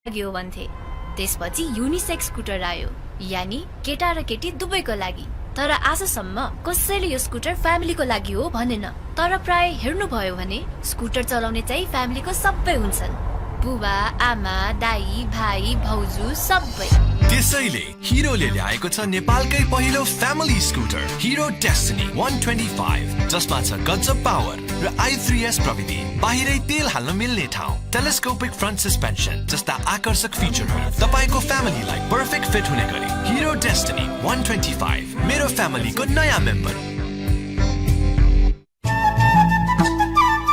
लाग्यो भन्थे। त्यसपछि युनिसेक्स स्कुटर आयो, यानी केटा र केटी दुवैको लागि। तर आजसम्म कसैले यो स्कुटर फ्यामिलीको लागि हो भनेन। तर प्राय हेर्नुभयो भने स्कुटर चलाउने चाहिँ फ्यामिलीको सबै हुन्छन्, बुबा, आमा, दाई, भाइ, भाउजू सबै। त्यसैले हिरोले ल्याएको छ नेपालकै पहिलो फ्यामिली स्कुटर हिरो डेस्टिनी 125, जसमा छ गजब पावर र i3s प्रविधि, बाहिरै तेल हाल्न मिल्ने ठाउँ, टेलिस्कोपिक फ्रन्ट सस्पेन्सन जस्ता आकर्षक फिचरहरू तपाईको फ्यामिलीलाई पर्फेक्ट फिट हुने गरी। हिरो डेस्टिनी 125 मेरो फ्यामिलीको नयाँ मेम्बर।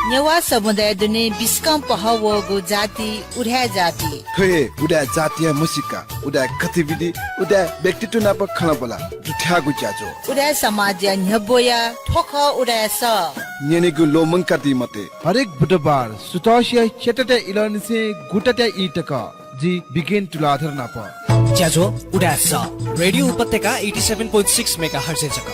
नेवा समुदाय दुने बिस्कम पहवगो जाति उड्या जाति खै उड्या जातीय मुसिका उड्या गतिविधि उड्या व्यक्तित्व नाप खना बोला जुठ्यागु ज्याजो उड्या समाज न्यबोया ठोख उड्या स नेनेगु लोमङ काति मते हरेक बुधबार सुतोसिया चेटटे इलनसे गुटटे इटक जी बिगिन तुलाधर नाप ज्याजो उड्या स रेडियो उपत्यका 87.6 मेगाहर्ज जक।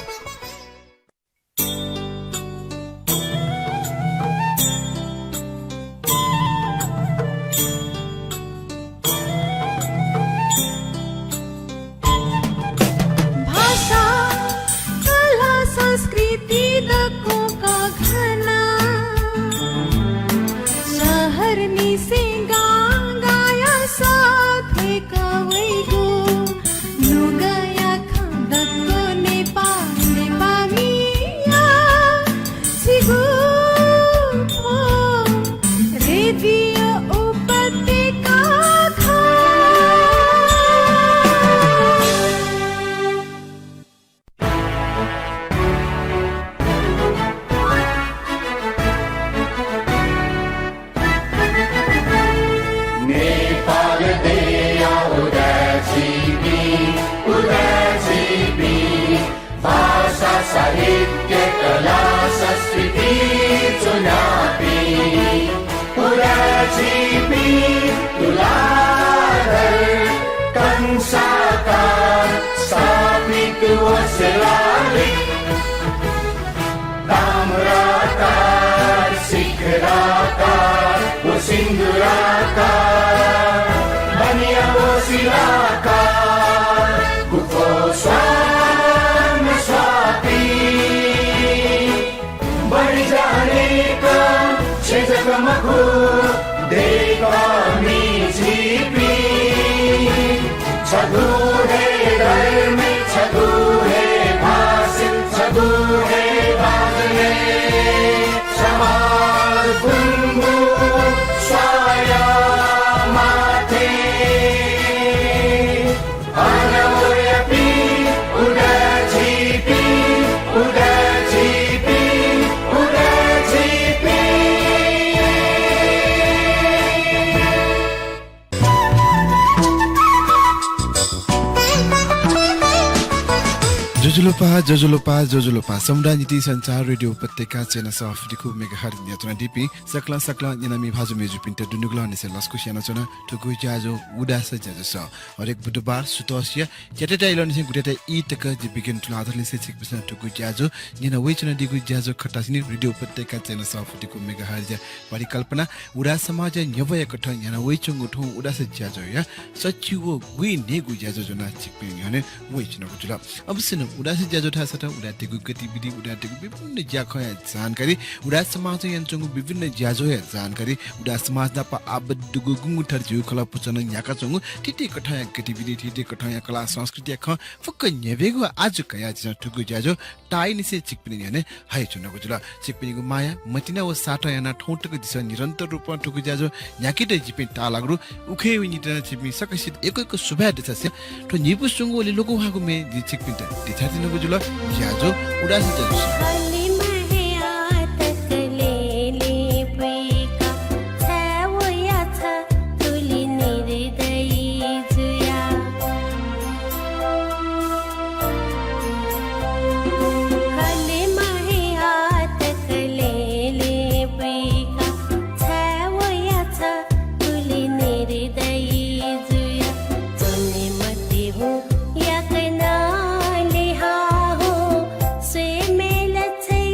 जोजुलोपा समुदाय नीति संचार रेडियो उपत्यका चेना सफिको मेगाहर्ज न्यातना डिपी सकला निनामी भाजु मेजु पिन्ट दुनुगला निसे लस्कु स्याना चना ठुकु ज्याजो उडास ज्याजो स हरेक बुधबार सुतोसिया चेटेटा इलन निसे गुटेटा इ तक जि बिगिन टु आधार निसे छिक बिसन ठुकु ज्याजो निना वेचना दिगु ज्याजो खटासिनी रेडियो उपत्यका चेना सफिको मेगाहर्ज परिकल्पना उडा समाज न्यवय कठ निना वेचंगु ठौ उडास ज्याजो या सचिवो गुइ नेगु ज्याजो जना छिक पिन हने वेचना गुजुला अब सिन उडास ज्याजो था सटा उडातेगु गतिविधि उडातेगु विभिन्न ज्याखया जानकारी उडा समाज यन्चंगु विभिन्न ज्याजोया जानकारी उडा समाज दा पा आबदुगु गुंगु थर जु खला पुचन याका चंगु तिति कठाया गतिविधि तिति कठाया कला संस्कृति ख फक नेवेगु आज कया ज ठुगु ज्याजो टाइ निसे चिकपिनि हने हाइ चुनको जुला चिकपिनिगु माया मतिना व साटा याना ठौटको दिशा निरन्तर रूपमा ठुगु ज्याजो याकिटे जिपिन टालाग्रु उखे विनिटना चिपि सकसित एकैको सुभा दिसस्य ठो निपुसुंगु ले लोगु हागु मे दि चिकपिन दिथातिनको जुला ज्याजो उडास ज्याजो या कना ले हा हो स्वे में लच्छे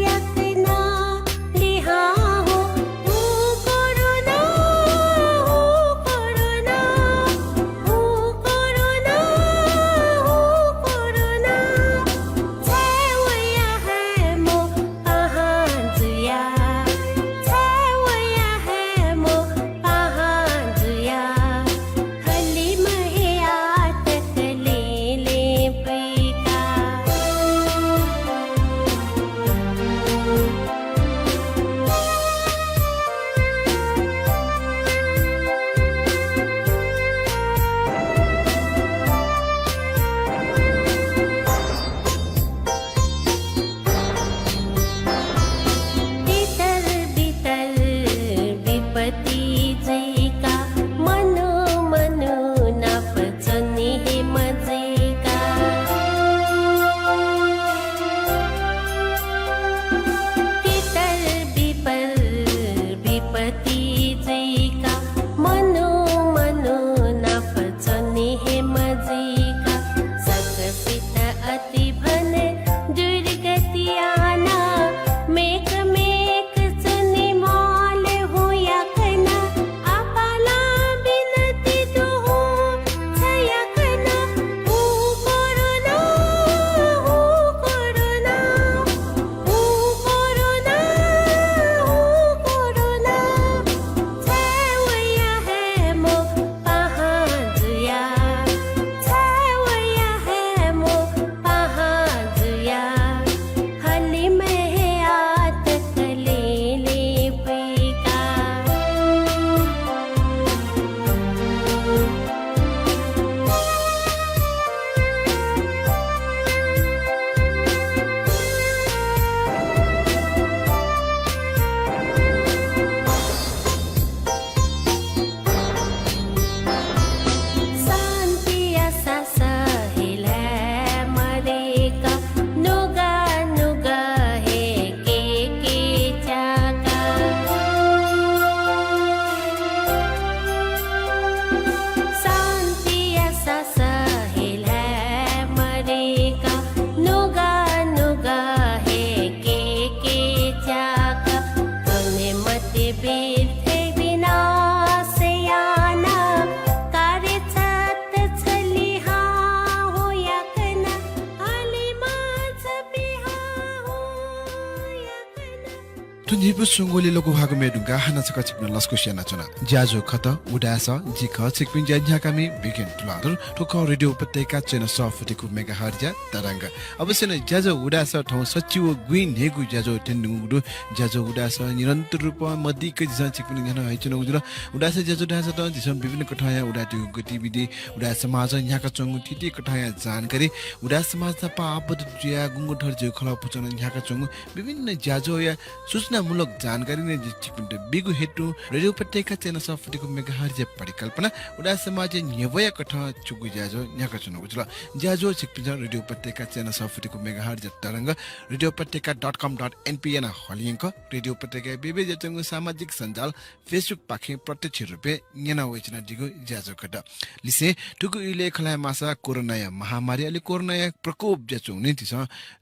तुनिबु सुंगोले लोगो भागो मेडुगा हाना छका छिक्न लस्को सेना चना ज्याजो खत उडास जिख छिक्पिन ज्या कामी बिगिन प्लाडर ठोक रेडियो उपत्यका चेन सफटिको मेगा हर्जा तरंग अवश्य न ज्याजो उडास ठौ सचिव गुइन हेगु ज्याजो टेन्डुगु ज्याजो उडास निरन्तर रूपमा मदिक जिस छिक्पिन गन हैचन उजुर उडास ज्याजो डास त जिसम विभिन्न कठाया उडाटिको गतिविधि उडा समाज यहाँका चंगु थिति कठाया जानकारी उडा समाज त पापद ज्या गुंगु ठर जे खला पुचन यहाँका चंगु विभिन्न ज्याजो या सूचनामूलक जानकारी ने जिचिपिन्ट बिगु हेतु रेडियो उपत्यका चेन सफटिको मेगा हर्जे परिकल्पना उडा समाज न्यवय कथा चुगु ज्याजो न्याका चुनु उजुल ज्याजो छिक्पिन्छ रेडियो उपत्यका चेन सफटिको मेगा हर्जे तरंग रेडियो उपत्यका.com.npn हलियंक रेडियो उपत्यका बेबे जचंगु सामाजिक सञ्जाल फेसबुक पाखे प्रत्यक्ष रुपे न्यना वचना दिगु ज्याजो कटा लिसे टुगु इले खला मासा कोरोना महामारी अलि कोरोना प्रकोप जचो नि तिस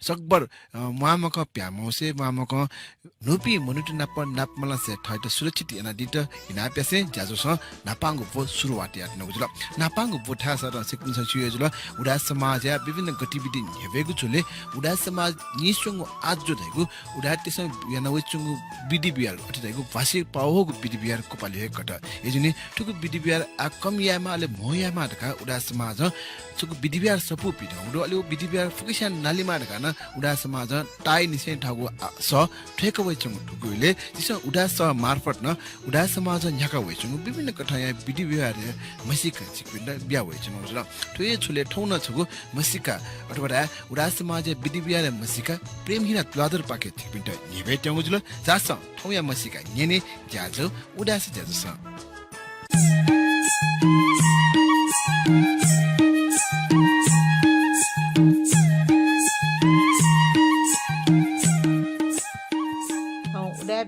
सकबर मामक प्यामौसे मामक नुपी मनुट नापमला से ठैट सुरक्षित याना दिट इना पेसे ज्याजो स नापांगु पो सुरुवात यात नगुजुल नापांगु बोठा सर सिक्किम सचिवजुल उडा समाज या विभिन्न गतिविधि हेबेगु चुले उडा समाज निसंगु आज जो धैगु उडा तिस याना वचंगु बिदि बियार अति धैगु भाषी पावगु बिदि बियार कोपाले हे कट एजुनी ठुकु बिदि बियार आ कम यामा ले मोयामा ढका उडा समाज सुकु बिदि बियार सपु पिद उडो अलि बिदि बियार फुकिसान नालीमा ढका न उडा समाज टाइ निसे ठागु स ठेक वचंगु ठुकुले जिस उडा स मार्फत न उडा समाज न्याका वचंगु विभिन्न कठाया बिदि बियार मसिका छिकपिन्द बिया वचंगु जुल ठुए छुले ठौन छगु मसिका अथवा उडा समाज बिदि बियार मसिका प्रेमहीन प्लादर पाके छिकपिन्द निबे ट्यांगु जुल जास ठौया मसिका नेने ज्याजो उडा स ज्याजो स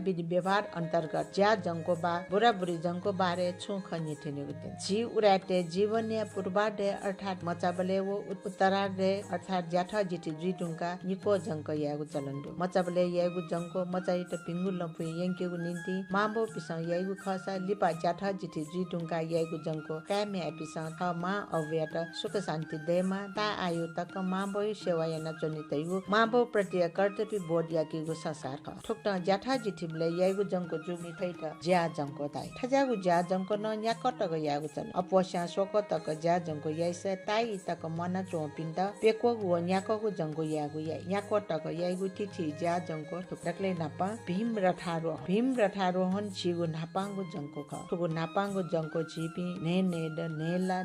विधि व्यवहार अंतर्गत ज्या जंको बा बुरा बुरी जंको बारे छु खनि ठेनेगु दिन जी उराटे जीवनीय पूर्वार्धे अर्थात मचाबले वो उत्तरार्धे अर्थात ज्याठा जिति जुइटुङका निको जंक यागु चलन्दु मचाबले यागु जंको मचाइट पिंगु लपु यंकेगु निन्ति माबो पिसा यागु खसा लिपा ज्याठा जिति जुइटुङका यागु जंको कामे पिसा थ मा अव्यत सुख शान्ति देमा ता आयु तक माबो सेवा याना चनि तैगु माबो प्रति कर्तव्य बोध याकेगु संसार ख ठुक्ता ज्याठा जिति यागु जंको जुमी थैट ज्या जंको ताई ठजागु ज्या जंको न न्याकटक यागु चन अपोस्या सोकतक ज्या जंको याइसे ताई तक मना चोपिन्द पेको गु न्याकगु जंको यागु याइ न्याकटक यागु तिथि ज्या जंको ठुक्टकले नापा भीम रथारो हन छिगु नापांगु जंको ख ठुगु नापांगु जंको छिपि ने नेद नेला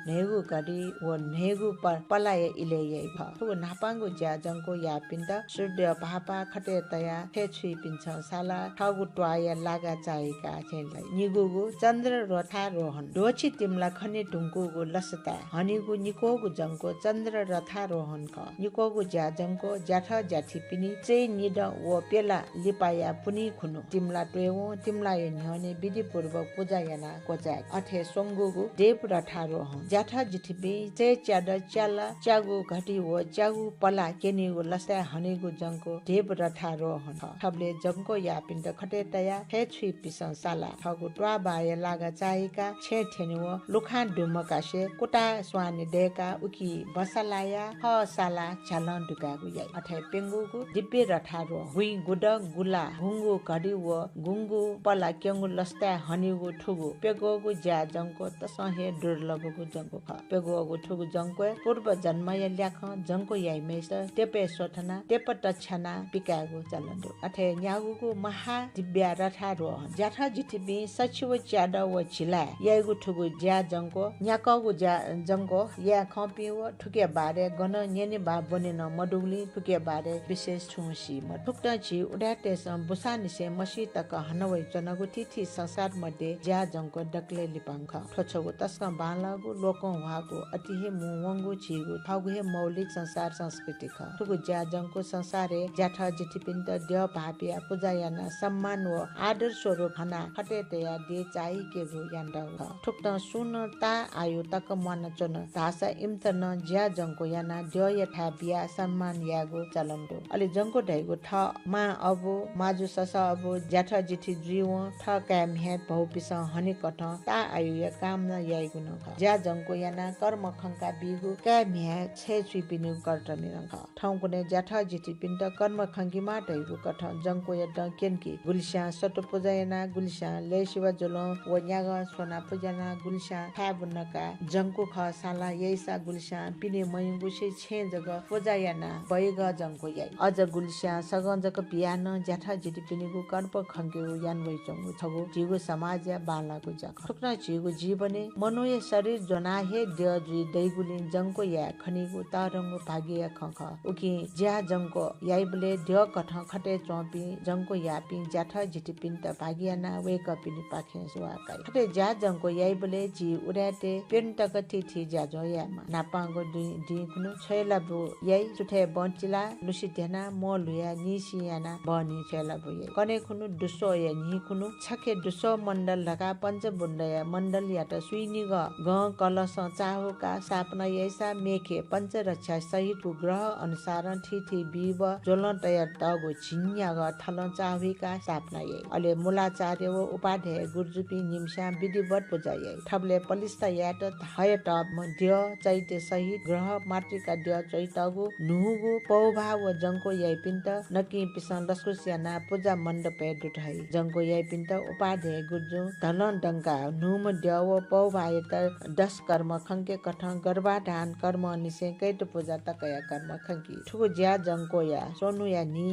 नेगु गडी व नेगु पलाय इले याइ ख ठुगु नापांगु ज्या जंको या पिन्द सूर्य पापा खटे तया थे छि पिन्छ साला ठगु ट्वाया लागा चाहेका छेलाई निगुगु चन्द्र रथारोहण दोछि तिमला खने ढुङ्कुगु लसता हनिगु निकोगु जंको चन्द्र रथारोहण ख निकोगु ज्या जंको ज्याठ ज्याठी पिनी चाहिँ निड व पेला लिपाया पुनी खुनु तिमला ट्वेवो तिमला यहने विधि पूर्वक पूजा याना कोचा अथे सोंगुगु देव रथारोहण ज्याठ जिठिबे चाहिँ च्याड च्याला च्यागु घटी व च्यागु पला केनिगु लसता हनिगु जंको देव रथारोहण ठबले जंको या पिण्ड खटे तया हे छि पिसन साला ठगु ट्वा बाय लागा चाहेका छे ठेनिव लुखा डुमकासे कुटा स्वानी देका उकी बसलाया ह साला छलन दुकागु याइ अथे पेंगुगु दिब्बे रथारो हुइ गुड गुला हुंगु घडी व गुंगु पला केंगु लस्ता हनिगु ठुगु पेगोगु ज्या जंको तसहे दुर्लभगु जंको ख पेगोगु ठुगु जंको पूर्व जन्मय ल्याख जंको याइ मेस तेपे सोथना तेप तछना पिकागु चलन्दु अथे न्यागुगु महा दिव्या रथारोहण ज्याठा जितिबी सचिव च्याड व छिला यागु ठुगु ज्या जंको न्याकगु ज्या जंको या खपि व ठुके बारे गन न्यने बा बनेन मडुगली ठुके बारे विशेष छुसी म ठुक्ता छि उडाटे सम बुसानिसे मसी तक हनवै जनगु तिथि संसार मध्ये ज्या जंको डक्ले लिपांख ठछगु तस्क बालागु लोकं वागु अतिहे मुवंगु छिगु थगु हे मौलिक संसार संस्कृति ख ठुगु ज्या जंको संसारे ज्याठा जितिपिन्त देव भापिया पूजा याना सम्मान व आदर स्वरूप हना खटे तया दे चाहि के गु यान्डा ठुक्ता सुन ता आयु तक मन चन भाषा इम्तन ज्या जंको याना द्य यथा बिया सम्मान यागु चलन्दो अलि जंको ढैगु ठ मा अबो माजु सस अबो ज्याठा जिठि जीव ठ काम हे भौपिस हनि कठ ता आयु या काम न याइगु न ख ज्या जंको याना कर्म खंका बिगु काम हे छे छुपिनु कर्तनि न ख ठौ कुने ज्याठा जिठि पिन्त कर्म खंगी मा ढैगु कठ जंको या केनकी गुलिसा सटो पूजायना गुलिसा ले शिव जोलो वन्याग सोना पूजना गुलिसा थाबुनका जंको ख साला यैसा गुलिसा पिने मयुगुसे छे जग पूजायना बैग जंको याई अज गुलिसा सगंजक बियान ज्याठा जिति पिनेगु कर्प खंगेगु यान वइ चंगु छगु जीगु समाज या बालागु जख ठुक्न जीगु जीवने मनोय शरीर जनाहे देह जुइ दैगुले जंको या खनिगु तारंगु भाग्य खख उकि ज्या जंको याइबले देह कठ खटे चोपी जंको यापी ज्याठा जिति पिन्त भाग्यना वेक पिनि पाखे सुवाकाई खटे ज्या जंको याइबले जी उराते पेन्टक थिथि ज्या जयामा नापांगो दुई कुनु छैला बु याइ सुठे बन्चिला लुसी धेना म लुया निसियाना बनी छैला बु याइ कने कुनु दुसो या नि कुनु छके दुसो मण्डल ढका पञ्च बुण्डय मण्डल यात सुइनि ग कलश चाहोका सापना यैसा मेखे पञ्च रक्षा सहित ग्रह अनुसार थिथि बिव जोलटय तगो छिन्या ग थल चाहोका सापना याइ अले मूलाचार्य व उपाध्याय गुरुजुपी निम्सा विधिवत पूजाय ठबले पलिस्ता यात हयत मध्य चैत्य सहित ग्रह मातृका द्य चैतगु नुगु पौभा व जंको याइ पिन्त नकी पिसन लस्कुस्याना पूजा मण्डपे दुठै जंको याइ पिन्त उपाध्याय गुरुजु धलन डंका नुम द्य व पौभा यत 10 कर्म खंके कठ गर्भाधान कर्म निसे कैत पूजा तकया कर्म खंकी ठुगु ज्या जंको या सोनु या नि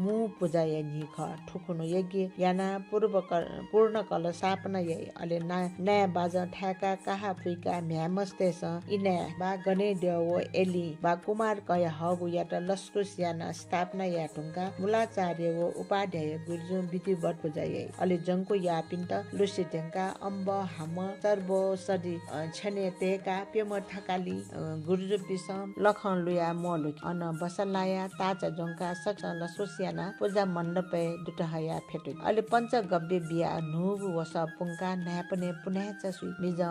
मु पूजा या नि ख ठुकुनु यज्ञ याना पूर्ण कल सापना याइ अले नया बाजा ठ्याका काहा फुइका म्यामस्तेस इना बा गने देव एली बा कुमार कय हगु यात लस्कुस याना स्थापना या ढुंगा मूलाचार्य व उपाध्याय गुरुजु विधिवत पूजाय अले जंको या पिन्त लुसी ढंका अम्ब हाम सर्बो सदी छने तेका पेम थकाली गुरुजु पिसम लखन लुया मोलु अन बसलाया ताचा जंका सक्ष लस्कुस याना पूजा मण्डपे दुटहया फेटु अले पंच गब्बे बिया नुगु वस पुंका नापने पुनः चसुई मिज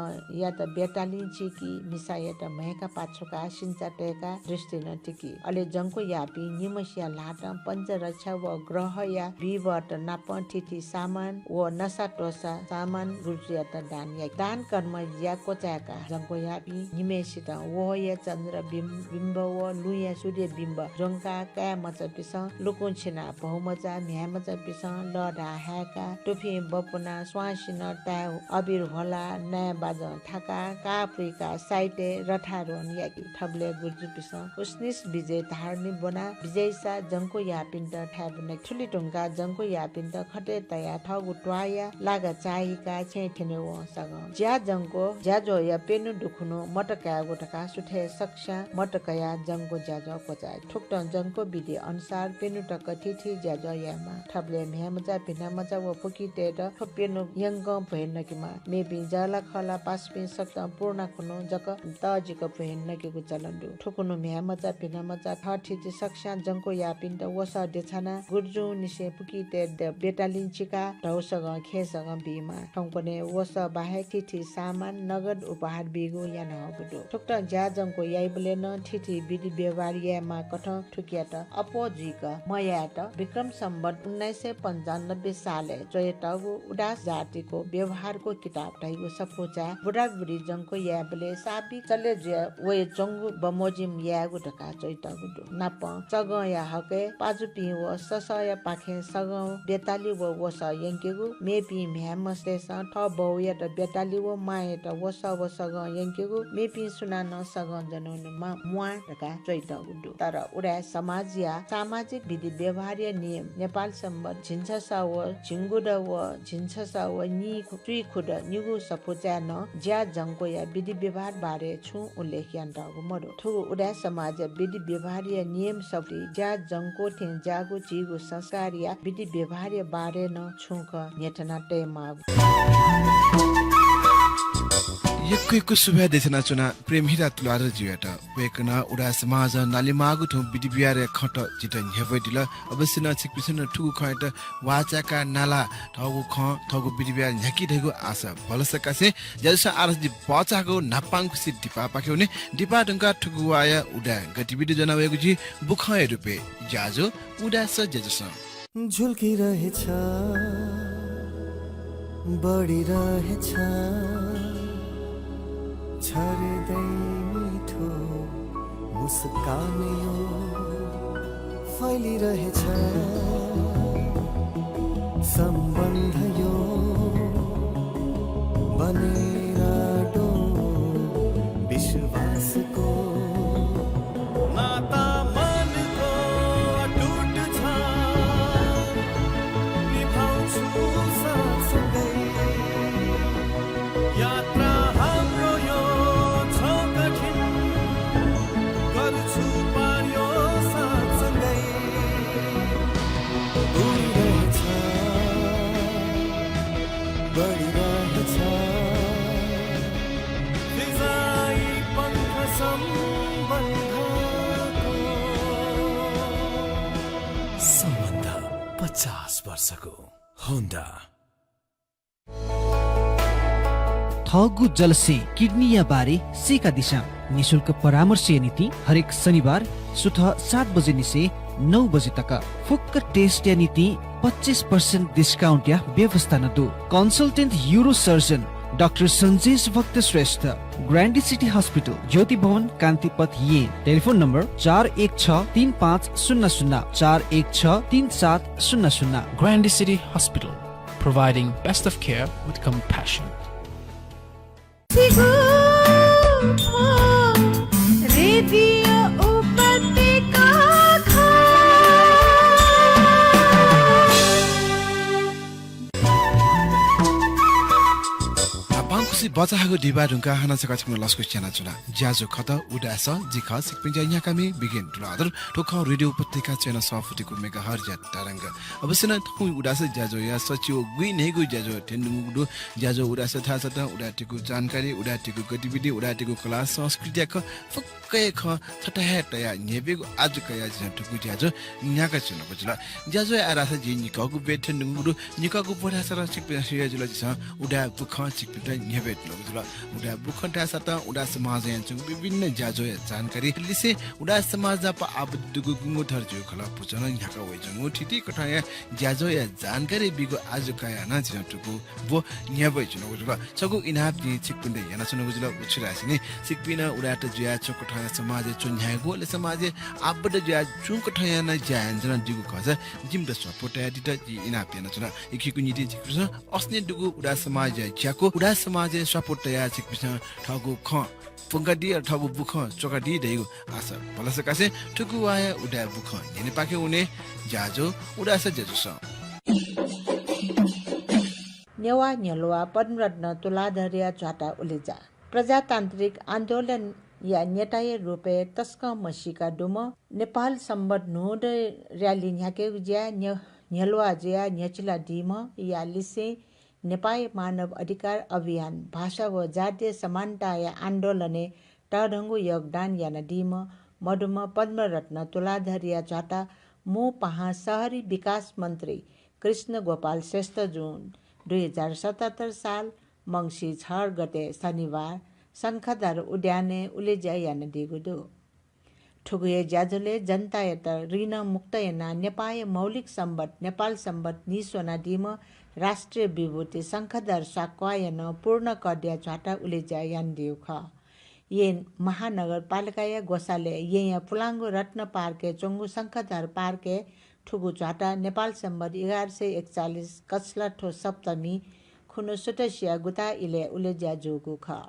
या त बेटाली चिकी मिसा या त महेका पाछोका सिन्चा टेका दृष्टि न टिकी अले जंको यापी निमसिया लाट पंच रक्षा व ग्रह या विवट नाप तिथि सामान व नसा टोसा सामान गुरुया त दान या दान कर्म या कोचाका जंको यापी निमेसित वो या चन्द्र बिम्ब व लुया सूर्य बिम्ब जंका काय मच पिस लुकुन छिना बहुमचा म्यामचा पिस लडा हाका टुफी बपुना स्वासिन टाउ अबिर होला नया बाज थाका काफुइका साइटे रठारोन याकी ठबले गुर्जु पिस उस्निस विजय धार्नी बना विजयसा जंको यापिन्त ठ्याबने ठुली टुंगा जंको यापिन्त खटे तया ठगु ट्वाया लागा चाहिका छेठेने व सग ज्या जंको ज्याजो या पेनु दुखुनो मटका गोटका सुठे सक्षा मटकया जंको ज्याजो कोचाय ठुक्ट जंको विधि अनुसार पेनु टक तिथि ज्याजो यामा ठबले म्यामजा पिनामजा व फुकिते त पेनु यंग भएन किमा मेबी जला खला पासपि सक्ता पूर्ण खुनु जक तजिक भएन केको चलन्दु ठुकुनु म्यामजा पिनामजा ठठि सक्षा जंको यापिन्त वस देछना गुर्जु निसे फुकिते बेटालिन चिका ढौसग खेसग बिमा ठौपने वस बाहे तिथि सामान नगद उपहार बिगो या नगदो ठुक्ट ज्या जंको याइबले न तिथि विधि व्यवहार यामा कठ ठुकियात अपोजिक मयात विक्रम सम्वत 1995 साले चयतगु उदास जातिको व्यवहारको किताब ढाइगु सफोचा बुढाबुढी जंको याबले साबी चले जे वे जंगु बमोजिम यागु ढका चैतगु नाप चग या हके पाजुपि व ससय पाखे सग बेताली व वस यंकेगु मेपि म्यामस्तेस ठ बौया त बेताली व माए त वस सग यंकेगु मेपि सुनान सग जनुन मुआ ढका चैतगु तर उडा समाज या सामाजिक विधि व्यवहार्य नियम नेपाल सम्बन्ध झिन्छसा व झिंगुड व झिन्छसा व नि तुइ खुड निगु सफोचा न ज्या जंको या विधि व्यवहार बारे छु उल्लेख यान्तागु मरो ठुगु उडा समाज विधि व्यवहार्य नियम सबले ज्या जंको थे जागु चिगु संस्कार या विधि व्यवहार्य बारे न छुक नेटना टेमा यक्कैको सुभा देशना चुना प्रेम हिरा तुलार जियाट वेकना उडा समाज नालिमागु थु बिदि बियारे खट जितन हेबदिल अवश्य न छिकपिसन ठुगु खयत वाचाका नाला ठगु ख ठगु बिदि बियार झ्याकी ढेगु आशा भलसकासे जलसा आरसदि बचाको नापाङकु सि दिपा पाखेउने दिपा ढंका ठुगु आया उडा गतिविधि जनावेगु जी बुखय रुपे जाजो उडा स जजस झुल्की रहेछ बढी रहेछ छर्दै मिठो मुस्कान यो फैलिरहेछ सम्बन्ध यो बनेर डो विश्वासको नाता मनको अटुट छ निभाउँछु सँगसँगै यात्रा हाम्रो यो छ कठिन गर्छु पार यो सँगसँगै उडिरहेछ बढिरहेछ फिजाइ पङ्ख सम्बन्ध 50 वर्षको होन्डा थगु जलसे किडनी या बारे सेका दिशा निशुल्क परामर्श नीति हरेक शनिबार सुबह 7 बजे निसे 9 बजे तक फुक्क टेस्ट या नीति 25% डिस्काउंट या व्यवस्था न दो consultant euro surgeon doctor Sanjesh भक्त श्रेष्ठ ग्रैंड सिटी हॉस्पिटल ज्योति भवन कांतिपथ ये telephone number 41635000 41633700 Grand City Hospital, providing best of care with compassion. बचाएको डिबा ढुङ्गा हाना सका छिक्न लस्को च्याना चुना ज्याजो खत उडास जिख सिकपिन्छ यहाँ कामी बिगिन टुलादर ठोख रेडियो उपत्यका चेना सफुटिको मेगाहर ज्या तरंग अवश्य न थु उडास ज्याजो या सचिव गुइ नेगु ज्याजो टेन्डुगु ज्याजो उडास थाहा छ त उडाटेको जानकारी उडाटेको गतिविधि उडाटेको कला संस्कृति क फक्कै ख छटहे तया नेबेगु आज कया जटुगु ज्याजो न्याका चुन बजुला ज्याजो आरास जि निकगु बेटेन्डुगु निकगु पढा सर सिकपिन्छ ज्याजो छ उडा बुख सिकपिन्छ नेबे उडा बुखन्टा सता उडा समाज यान्चु विभिन्न ज्याजो जानकारी लिसे उडा समाज प आबदुगु गुंगु थर्जु खला पुचन यहाँका वइजंगु ठिटी कठाया ज्याजो या जानकारी बिगु आज काया न जिटुगु बो न्याबै जुन उजुला सगु इनाप नि चिकपिन्दै याना सुन उजुला उछिरासिने सिकपिना उडाट ज्या चकठाया समाज चुन्यागु ले समाज आबद ज्या चु कठाया न ज्यान जन दिगु खजा जिमद सपोर्ट एडिट इनाप याना सुन इखिकु निति जिकृस अस्ने दुगु उडा समाज ज्याको उडा समाज सपोर्ट तया चिकपिस ठगु ख पुंगडी ठगु बुख चोकाडी देगु आशा भलस कासे ठगु आया उडा बुख नेने पाके उने ज्याजो उडास ज्याजोस नेवा नेलवा पद्मरत्न तुलाधर्या चाटा उलेजा प्रजातान्त्रिक आन्दोलन या नेताय रूपे तस्क मसिका डुम नेपाल सम्बत नोड र्याली न्याके ज्या नेलवा ज्या न्याचिला डिम या लिसे नेपाल मानव अधिकार अभियान भाषा व जातीय समानता या आन्दोलने टढङ्गु योगदान या नदीम मधुम पद्मरत्न तुलाधर्या चाटा मो पहा शहरी विकास मन्त्री कृष्ण गोपाल श्रेष्ठ जुन 2077 साल मंसी 6 गते शनिबार शङ्खधर उद्याने उलेज्या या नदीगु दो ठुगुए ज्याजुले जनता यत ऋण मुक्त यना नेपाल मौलिक सम्बत नेपाल सम्बत निसोना दिम राष्ट्रिय विभूति शङ्खधर साक्वायन पूर्ण कड्या चाटा उलेज्या यान दिउ ख ये महानगरपालिका या गोसाले ये पुलाङ्गो रत्न पार्के चोङ्गु शङ्खधर पार्के ठुगु चाटा नेपाल सम्बत 1141 कछलठो सप्तमी खुनु सुटसिया गुता इले उलेज्या जोगु ख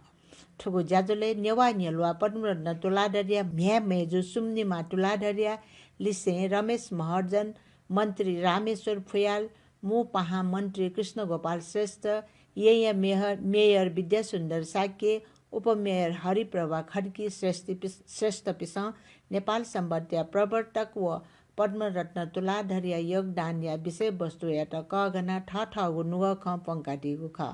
ठुगु ज्याजुले नेवा नेलवा पद्मरत्न तुलाधर्या म्या मेजु सुम्निमा तुलाधर्या लिसे रमेश महर्जन मन्त्री रामेश्वर फुयाल मु पहा मन्त्री कृष्ण गोपाल श्रेष्ठ ये मेयर विद्यासुन्दर साक्य उपमेयर हरिप्रभा खड्की श्रेष्ठ पिस नेपाल सम्बन्ध्या प्रवर्तक व पद्मरत्न तुलाधर्या योगदान या विषय वस्तु यात कगना ठगु नुग ख पंका दिगु ख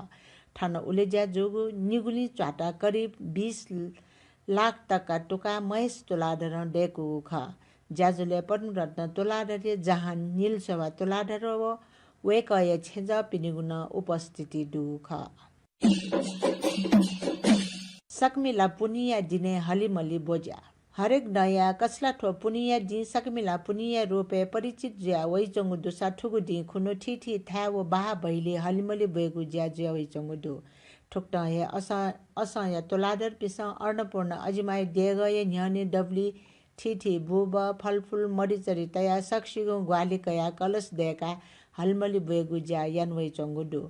ठन उलेज्या जोगु निगुली चाटा करिब 20 लाख तका टुका महेश तुलाधर डेकु ख ज्याजुले पद्मरत्न तुलाधर्य जहान नीलसभा तुलाधर व वेकय छेज पिनिगुन उपस्थिति दुख सकमिला पुनिया दिने हलिमली बोजा हरेक नयाँ कसला ठो पुनिया दि सकमिला पुनिया रूपे परिचित ज्या वैचंगु दुसा ठुगु दि खुनु ठिठी था वो बाहा भइले हलिमली बेगु ज्या ज्या वैचंगु दु ठुक्ट हे असय तुलाधर पिस अर्णपूर्ण अजिमाय देगय न्याने डब्ली ठिठी बुब फलफुल मरिचरी तया सक्सिगु ग्वाली कया कलश देका हलमली बुएगु ज्या यानवै चंगुदु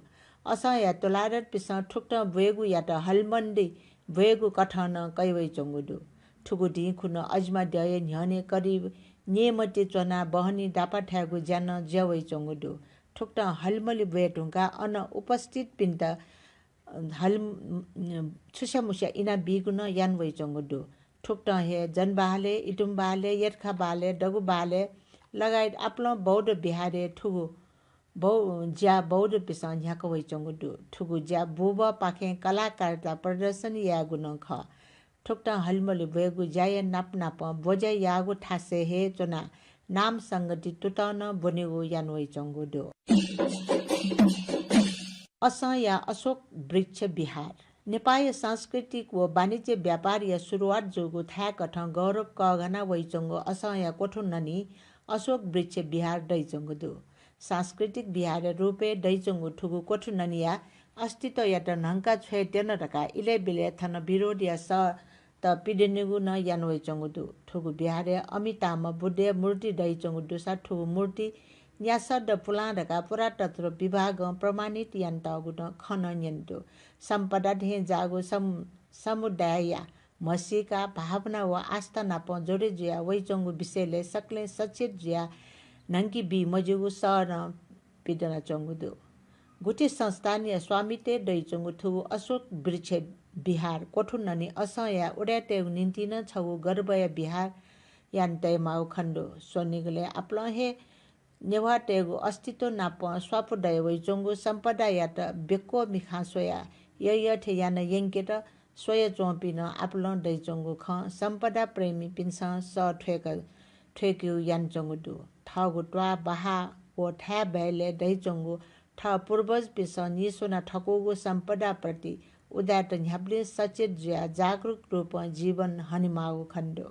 असा या तोलारत पिसा ठुक्टा बुएगु या त हलमन्डी बुएगु कठन कैवै चंगुदु ठुगु ढी खुन अजमा दय न्याने करिब नियमते चना बहनी दापा ठ्यागु ज्यान ज्यावै चंगुदु ठुक्टा हलमली बुए ढुंगा अन उपस्थित पिन्त हल छुस्यामुस्या इना बिगुन यानवै चंगुदु ठुक्टा हे जनबाले इटुम्बाले यर्खाबाले डगुबाले लगायत आफ्नो बौद्ध बिहारे ठुगु ज्या बौद्ध पिसा न्याकवै चंगुदु ठुगु ज्या बुब पाखे कलाकारता प्रदर्शन यागु न ख ठुक्टा हलमली बुएगु ज्याय नाप नाप बोजा यागु ठासे हे चोना नाम संगति तुताउन बनेगु यानवै चंगुदु असा या अशोक वृक्ष बिहार नेपाली सांस्कृतिक व वाणिज्य व्यापार या सुरुवात जोगु था कठ गौरव कगना वैचंगो असा या कोठुन ननी अशोक वृक्ष बिहार दैचंगुदु सांस्कृतिक बिहार रूपे दैचंगु ठुगु कोठुन ननिया अस्तित्व या त नंका छे तेन रका इले बिले थन विरोध या स त पिडेनिगु न यानवै चंगुदु ठुगु बिहार अमिताम बुद्धे मूर्ति दैचंगुदु सा ठुगु मूर्ति न्यासद पुलाडका पुरातत्व विभाग प्रमाणित यन्तागुन खनन्यन्तु सम्पदा ढे जागु समुदाय मसीका भावना व आस्था नाप जोडे जुया वैचंगु विषयले सकले सचेत जुया नंकी बी मजुगु सर पिडना चंगुदु गुटे संस्थानीय स्वामित्व दैचंगु ठुगु अशोक वृक्ष बिहार कोठुननी असया उड्याते निन्ति न छगु गर्भय बिहार यान्ते माउ खण्डो सोनिगले आपलो हे नेवाटेगु अस्तित्व नाप स्वापुदय वैचंगु सम्पदा या त बेको मिखासोया यथे यान यंकेट सोय चोपिन आपलो दैचंगु ख सम्पदा प्रेमी पिन्स स ठेक्यु यानचंगु ठगु ट्वा बहा ओ ठ्या बेले दैचंगु ठ पूर्वज पिस निसोना ठकोगु सम्पदा प्रति उदात न्याप्ले सचेत ज्या जागरूक रूप जीवन हनिमागु खण्डो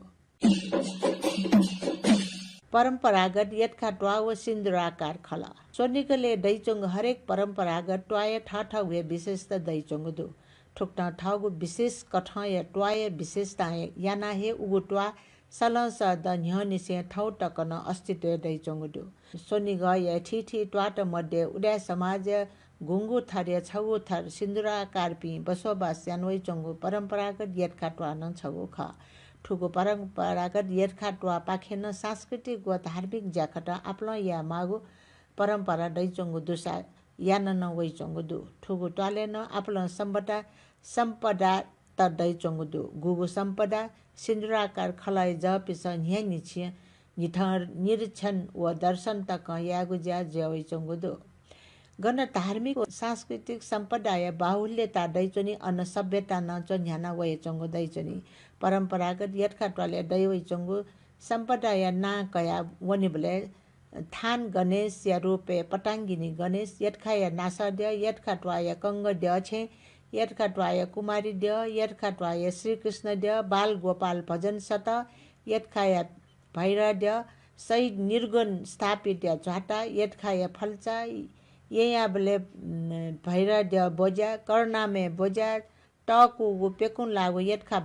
परम्परागत यत्का ट्वा व सिन्दुराकार खला सोनिकले दैचंग हरेक परम्परागत ट्वाय ठाठा वे विशेषता दैचंग दु ठुक्टा ठगु विशेष कठाय ट्वाय विशेषता याना हे उगु ट्वा सलस द न्यनिसे ठौ टकन अस्तित्व दैचंग दु सोनि गय ठिठी ट्वाट मध्ये उड्या समाज गुंगु थर्य छगु थर सिन्दुराकार पि बसोबास यानवै चंगु परम्परागत यत्का ट्वा न छगु ख ठुगु परम्परागत यर्खा ट्वा पाखेन सांस्कृतिक व धार्मिक ज्याखट आपलो या मागु परम्परा दैचंगु दुसा यान न वैचंगु दु ठुगु ट्वाले न आपलो सम्पदा त दैचंगु दु गुगु सम्पदा सिन्दुराकार खलाय ज पिस न्या निछि निथर निरीक्षण व दर्शन तक यागु ज्या ज्वैचंगु दु गण धार्मिक सांस्कृतिक सम्पदाय बाहुल्यता दैचनी अन सभ्यता न चन्याना वैचंगु दैचनी परम्परागत यत्का ट्वाले दैवैचंगु सम्पदाय ना कया वनिबले थान गणेश या रूपे पटांगिनी गणेश यत्खाय नासद्य यत्का ट्वाय कंगद्य छे यत्का ट्वाय कुमारी द्य यत्का ट्वाय श्रीकृष्ण द्य बाल गोपाल भजन सत यत्खाय भैरद्य शहीद निर्गुण स्थापित झाटा यत्खाय फल्चा येयाबले भैरद्य बोजा कर्णामे बोजा टकु पेकुन लागु यत्खा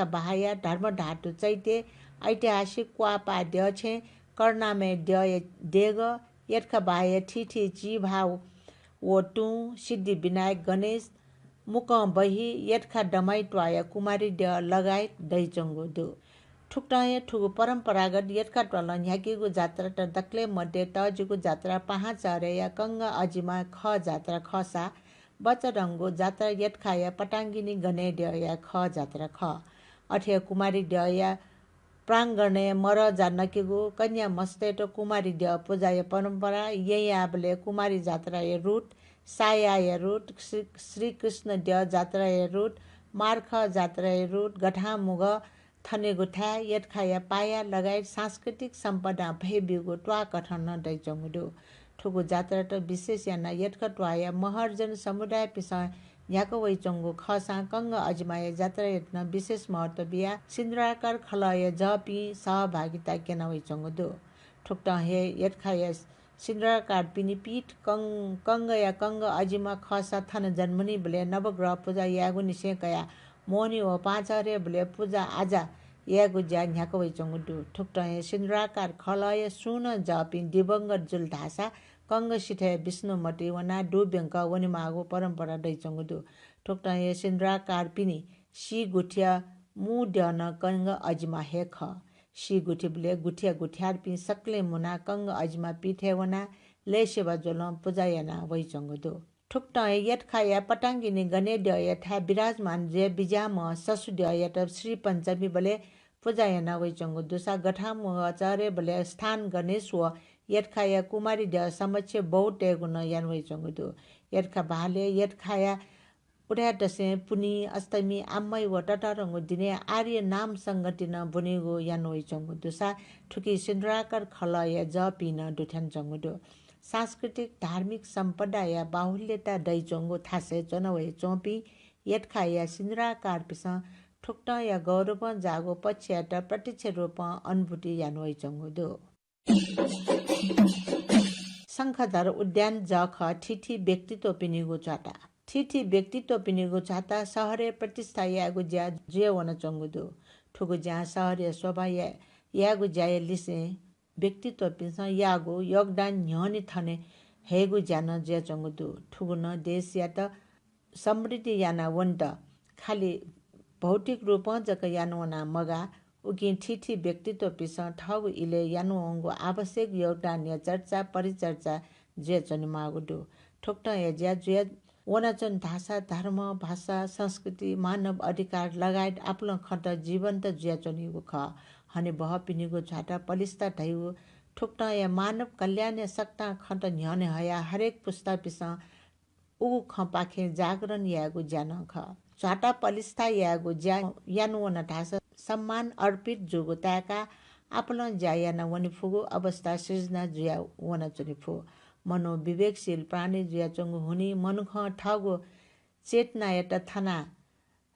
बहाया धर्म ढाटु चैते ऐतिहासिक क्वापा द्य छे कर्णामे द्य देग यत्खा बाह्य ठिठी जी भाव वो टु सिद्धि विनायक गणेश मुक बही यत्खा डमाई ट्वाय कुमारी द्य लगायत दैचंगु दु ठुक्टाय ठुगु परम्परागत यत्खा ट्वाल न्याकीगु जात्रा त दक्ले मध्ये तजुगु जात्रा पाँच अरे या कंग अजिमा ख जात्रा खसा बचरंगो जात्रा यत्खाय पटांगिनी गणे द्य ख जात्रा ख अठे कुमारी द्य प्रांगणे मर जानकीगु कन्या मस्तेट कुमारी द्य पूजाय परम्परा याबले कुमारी जात्रा रूट साया रूट श्रीकृष्ण द्य जात्रा रूट मार्ख जात्रा रूट गठामुग थनेगुठा यत्खाय पाया लगायत सांस्कृतिक सम्पदा भैबिगु ट्वा कठन दैचंगु ठुगु जात्रा त विशेष याना यत्ख ट्वाय महर्जन समुदाय पिस याको वैचंगु खसा कंग अजमाय जात्रा यत्न विशेष महत्व बिया सिन्दुराकार खलय जपि सहभागिता केना वैचंगु दु ठुक्टा हे यत्खाय सिन्दुराकार पिनि पीठ कंग अजिमा खसा थन जन्मनी बले नवग्रह पूजा यागु निसे कया मोहनी व पाँचरे बले पूजा आजा यागु ज्या न्याको वैचंगु दु ठुक्टा हे सिन्दुराकार खलय सुन जपि दिवंगत जुल धासा कंग सिठे विष्णुमती वना डु ब्यंक वनि मागो परम्परा दैचंगुदु ठोक्टा ये सिन्द्रा कार्पिनी सी गुठिया मु ड्यन कंग अजमा हे ख सी गुठी बुले गुठिया गुठियार पि सकले मुना कंग अजमा पिठे वना ले सेवा जोलम पूजायना वैचंगुदु ठुक्टा यत खाया पटांगिनी गने ड्य यथा विराजमान जे बिजाम ससु ड्य यत श्री पंचमी बले पूजायना वैचंगुदु सा गठा मु आचार्य बले स्थान गणेश व यत खाया कुमारी ड्य समक्ष बहुते गुण यान वैचंगुदु यत खा भाले यत खाया उडा दसे पुनी अष्टमी आम्मै व टटरंगु दिने आर्य नाम संगठन बुनेगो यान वैचंगुदु सा ठुकी सिन्द्राकर खलय ज पिन दुठ्यान चंगुदु सांस्कृतिक धार्मिक सम्पदा या बाहुल्यता दैचंगु थासे चनवे चोपी यत खाया सिन्द्राकार पिस ठुक्टा या गौरव जागो पछ्याट प्रत्यक्ष रूप अनुभूति यान वैचंगुदु शंखधर उद्यान जख ठिठी व्यक्तित्व पिनिगो चाटा ठिठी व्यक्तित्व पिनिगो चाटा सहरे प्रतिष्ठा यागो ज्या जे वन चंगुदु ठुगु ज्या सहरे शोभा यागो ज्या लिसे व्यक्तित्व पिस यागो योगदान न्यनि थने हेगु ज्यान जे चंगुदु ठुगु न देश या त समृद्धि याना वन्ट खाली भौतिक रूप जक यानवना मगा उकि ठिठी व्यक्तित्व पिस ठगु इले यानुंगो आवश्यक योगदान या चर्चा परिचर्चा जे चनि मागुदु ठोक्टा या ज्या जे वनाचन भाषा धर्म भाषा संस्कृति मानव अधिकार लगायत आफ्नो खट जीवन्त ज्या चनिगु ख हने बह पिनिगु झाटा पलिस्ता ढैउ ठुक्टा या मानव कल्याण सक्ता खट न्यने हया हरेक पुस्ता पिस उ खपाखे जागरण यागु ज्यान ख झाटा पलिस्ता यागु ज्या यानुवन ढासा सम्मान अर्पित जुगु ताका आफ्नो ज्यायान वनि फुगु अवस्था सृजना जुया वन चनि फु मनो विवेकशील प्राणी जुया चंगु हुनी मनुख ठगु चेतना यत थना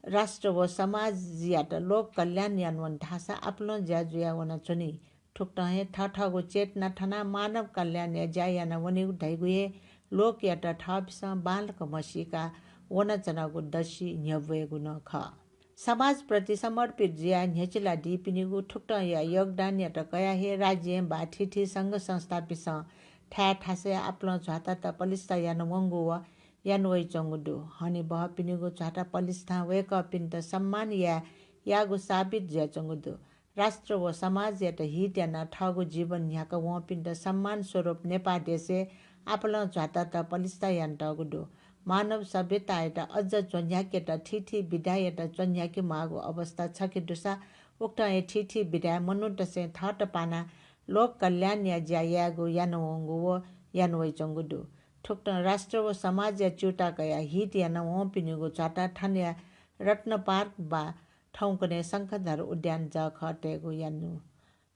राष्ट्र व समाज जियाट लोक कल्याण यानवन ढासा आफ्नो ज्या जुया वन चनि ठुक्टा हे ठगु चेतना थना मानव कल्याण या ज्यायान वनि ढैगुए लोक यत ठबिस बालक मसिका वन चनागु दशी न्यवेगु न ख समाज प्रति समर्पित जिया न्हेचिला डिपिनिगु ठुक्टा या योगदान या कया हे राज्य बा ठिठी संघ संस्था पिस ठा ठासे आफ्नो झाता त पलिस्ता यान वंगु व यान वै चंगुदु हनि बह पिनिगु झाता पलिस्ता वेक पिन्त सम्मान यागु साबित ज्या चंगुदु राष्ट्र व समाज या त हित या न ठगु जीवन याक व पिन्त सम्मान स्वरूप नेपाल देशे आफ्नो झाता त पलिस्ता यान टगुदु मानव सभ्यता एटा अझ चन्याकेट ठिठी विधायत चन्याके मागो अवस्था छके दुसा उक्त ठिठी विधा मनुटसे थट पाना लोक कल्याण या ज्यायागो यानवंगो व यानवै चंगुदु ठुक्ट राष्ट्र व समाज या चुटा कया हित या न पिनिगो चाटा ठान्या रत्न पार्क बा ठौकने शंखधर उद्यान ज खटेगो यानु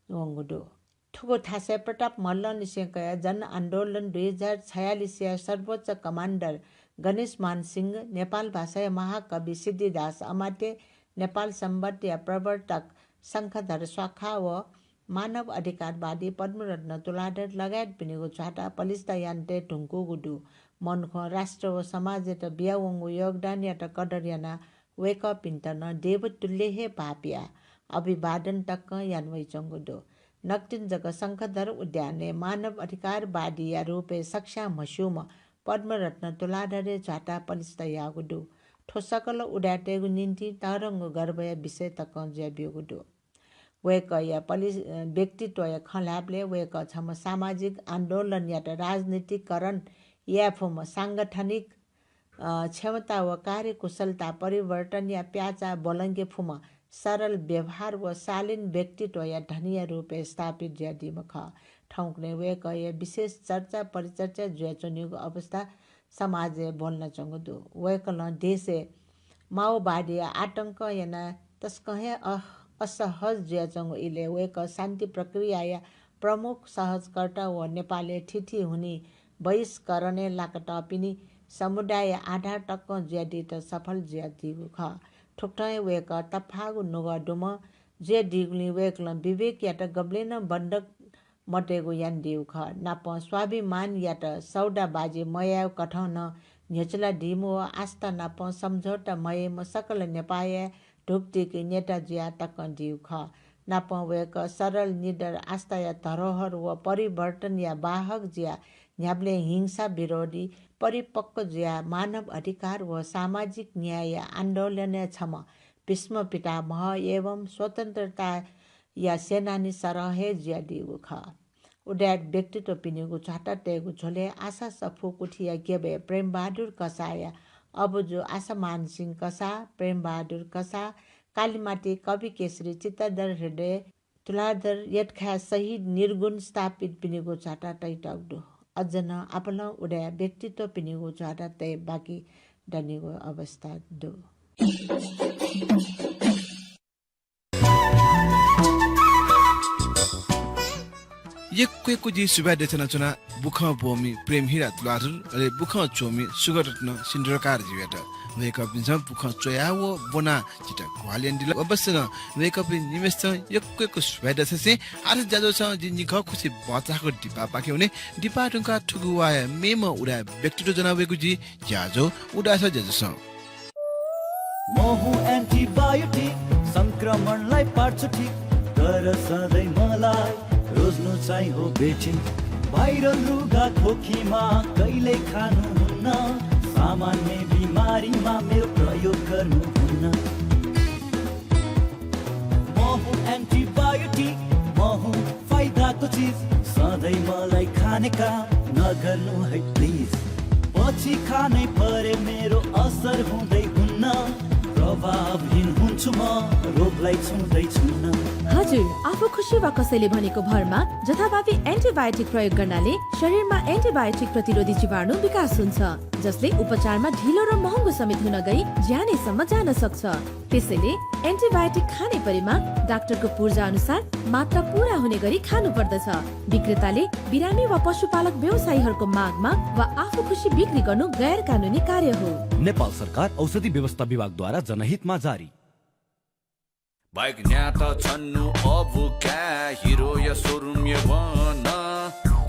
वंगुदु ठुगो थासे प्रताप मल्ल निसेकया जन आन्दोलन 2046 या सर्वोच्च कमान्डर गणेश मान सिंह नेपाल भाषा महाकवि सिद्धिदास अमात्य नेपाल सम्बत या प्रवर्तक शंखधर शाखा व मानव अधिकारवादी पद्मरत्न तुलाधर लगायत पिनिगो झाटा पलिस्ता यान्ते ढुङ्कु गुडु मनको राष्ट्र व समाज त बियावंगु योगदान या त कदर याना वेक पिन्तन देवतुल्य हे पापिया अभिवादन तक यानवै चंगुदो नक्तिन जग शंखधर उद्याने मानव अधिकारवादी या रूपे सक्षा मस्युम पद्मरत्न तुलाधरे झाटा पलिस्ता यागुडु ठोसकल उडाटेगु निन्ति तरंग गर्भ या विषय तक ज्याबिगुडु वेक या व्यक्तित्व या खलाबले वेक छम सामाजिक आन्दोलन या त राजनीतिकरण या फुम सांगठनिक क्षमता व कार्यकुशलता परिवर्तन या प्याचा बोलंगे फुम सरल व्यवहार व शालीन व्यक्तित्व या धनिया रूपे स्थापित ज्या दिमख ठौकने वेक या विशेष चर्चा परिचर्चा ज्याचनिको अवस्था समाज बोल्न चंगुदु वेकल देशे माओवादी आतंक याना तस्कहे असहज ज्याचंगु इले वेक शान्ति प्रक्रिया या प्रमुख सहजकर्ता व नेपाली ठिठी हुनी बहिष्करणे लाकट पिनी समुदाय आधार तक ज्यादित सफल ज्यादिगु ख ठुक्टाय वेक तफागु नुगडुम जे दिगुली वेकल विवेक या त गब्लेन बन्डक मटेगु यान दिउ ख नाप स्वाभिमान या त सौदाबाजी मया कठन न्यचला दिमो आस्था नाप सम्झौता मय म सकल नेपाय ढुक्तिकी नेता ज्या तक दिउ ख नाप वेक सरल निडर आस्था या धरोहर व परिवर्तन या वाहक ज्या न्याब्ले हिंसा विरोधी परिपक्व ज्या मानव अधिकार व सामाजिक न्याय आन्दोलन छम भीष्म पितामह एवं स्वतन्त्रता या सेनानी सरहे ज्या दिगु ख उड्याट व्यक्तित्व पिनिगु छाटा तेगु झोले आशा सफु कुठिया गेबे प्रेम बहादुर कसाया अब जो आशा मानसिंह कसा प्रेम बहादुर कसा कालीमाटी कवि केसरी चित्तदर हृदय तुलाधर यटखा शहीद निर्गुण स्थापित पिनिगु छाटा टैटक्दु अझन आपला उड्या व्यक्तित्व पिनिगु छाटा तै बाँकी डनिगु अवस्था दु यक्वेको जी सुबा देचना चुना बुख बोमी प्रेम हिरा तुलाधुर अरे बुख चोमी सुगर रत्न सिन्धुरकार जीवेट वेक अप इन बुख चोयावो बोना चिटा क्वालियन दिल अवश्य न वेक अप निमेश यक्वेको सुबा देसे आर जाजो छ जि निख खुसी बचाको डिपा पाके हुने डिपा टुका ठुगुवाय मेम उडा व्यक्तित्व जनावेको जी जाजो उडा छ जाजो छ महु एन्टिबायोटिक संक्रमणलाई पार्छ ठिक तर सधैँ मलाई रोज्नु चाहिँ हो बेचिन भाइरल रुगा खोकीमा कहिले खानुहुन्न सामान्य बिमारीमा मेरो प्रयोग गर्नुहुन्न महु एन्टिबायोटिक महु फाइदाको चिज सधैँ मलाई खाने काम नगर्नु है प्लिज पछि खानै परे मेरो असर हुँदै हुन्न प्रभावहीन हुन्छु म रोगलाई छुँदै छुन्न हजुर आफू खुसी वा कसैले भनेको भरमा जथाभावी एन्टिबायोटिक प्रयोग गर्नाले शरीरमा एन्टिबायोटिक प्रतिरोधी जीवाणु विकास हुन्छ जसले उपचारमा ढिलो र महँगो समेत हुन गई ज्यानैसम्म जान सक्छ त्यसैले एन्टिबायोटिक खाने परेमा डाक्टरको पूर्जा अनुसार मात्रा पूरा हुने गरी खानु पर्दछ विक्रेताले बिरामी वा पशुपालक व्यवसायीहरूको मागमा वा आफू खुसी बिक्री गर्नु गैर कानुनी कार्य हो नेपाल सरकार औषधि व्यवस्था विभागद्वारा जनहितमा जारी बाइक न्यात छन्नु अब क्या हिरो या सोरुम या वाना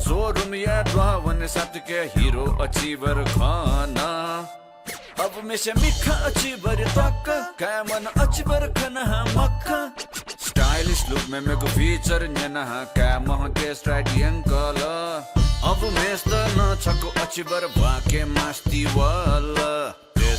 सोरुम या ड्रावन साथके हिरो अचीवर खाना अब में से मिठा अचीवर तक क्या मन अचीवर खाना मक्खा स्टाइलिश लुक में मेरे को फीचर न्याना क्या मह के स्ट्राइडियन कलर अब में न छको अचीवर वाके मास्ती वाला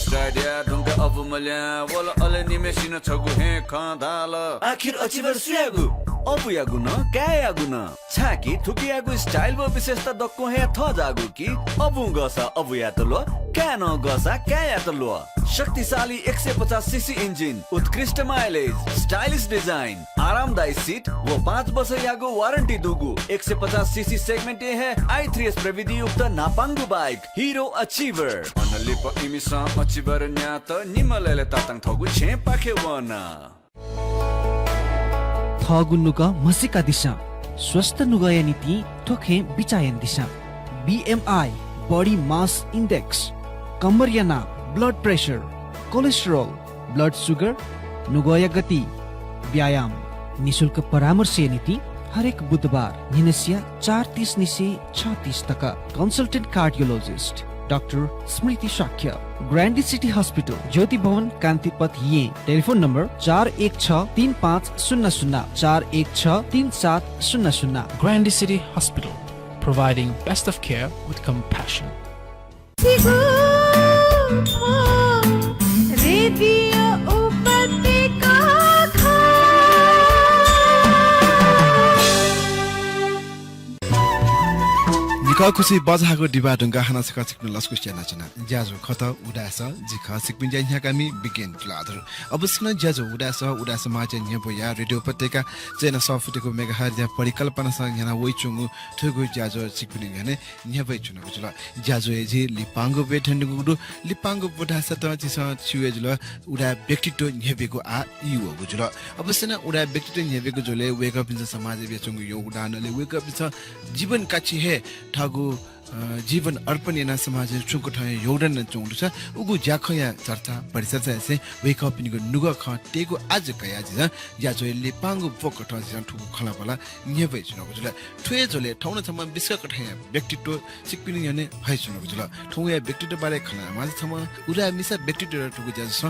स्टाइडिया ढुंगा अब मल्या वाला अले निमेसिन छगु हे खादाल आखिर अचीवर सुयागु अब यागु न क्या यागु न छाकी थुकी यागु स्टाइल व विशेषता दक्को हे थ जागु कि अब गसा अब या त लो क्या न गसा क्या या त लो शक्तिशाली 150 सीसी इंजिन उत्कृष्ट माइलेज स्टाइलिश डिजाइन आरामदायी सीट वो 5 वर्ष यागु वारंटी दुगु 150 सीसी सेगमेंट है i3s प्रविधि युक्त नापांगु बाइक हीरो अचीवर अनलिप इमिसा अचीवर न्यात निमलेले तातङ थगु छे पाखे वना थगुन्नुका मसिका दिशा स्वस्थ नुगय नीति ठोखे बिचायन दिशा BMI बॉडी मास इंडेक्स कमरियाना blood pressure cholesterol blood sugar नुगय गति व्यायाम निशुल्क परामर्श नीति हरेक बुधबार निनसिया 4:30 निसे 6:30 तक कंसल्टेंट कार्डियोलॉजिस्ट डॉक्टर स्मृति शाक्य ग्रैंडी सिटी हॉस्पिटल ज्योति भवन कांतिपथ ये telephone number 41635000 41633700 Grandy City Hospital, providing best of care with compassion. निका खुसी बजाको डिबा ढुंगा खाना सका सिक्नु लस्कु च्याना चना ज्याजो खत उडास जिख सिक्पिन ज्या कामी बिगेन प्लादर अवश्य ज्याजो उडास माचे न्यबो या रेडियो उपत्यका चेना सफ्टको मेगाहर ज्या परिकल्पना सँग yana वइचुङु ठगु ज्याजो सिक्पिन ज्याने न्यबै चुनको जुल ज्याजो एजी लिपांगो बेठन्डुगु लिपांगो बुढास त जिस छुए जुल उडा व्यक्तित्व न्यबेको आ इउ जुल अवश्य न उडा व्यक्तित्व न्यबेको जुले वेक अप इन समाज बेचुङु योगदानले वेक अप जीवन काछि हे ठगु जीवन अर्पण याना समाज चुको ठय योगदान चोंडु छ उगु ज्याखया चर्चा परिचर्चा से वेक अप निगु नुग ख टेगु आज कया जिन या जोले पांगु पोक ठ जिन ठुगु खला बला न्यबै जुनको जुल ठुए जोले ठौन छम बिस्क कठय व्यक्तित्व सिकपिन यने भइ जुनको जुल ठौया व्यक्तित्व बारे खना माज छम उरा मिसा व्यक्तित्व ठुगु ज्यास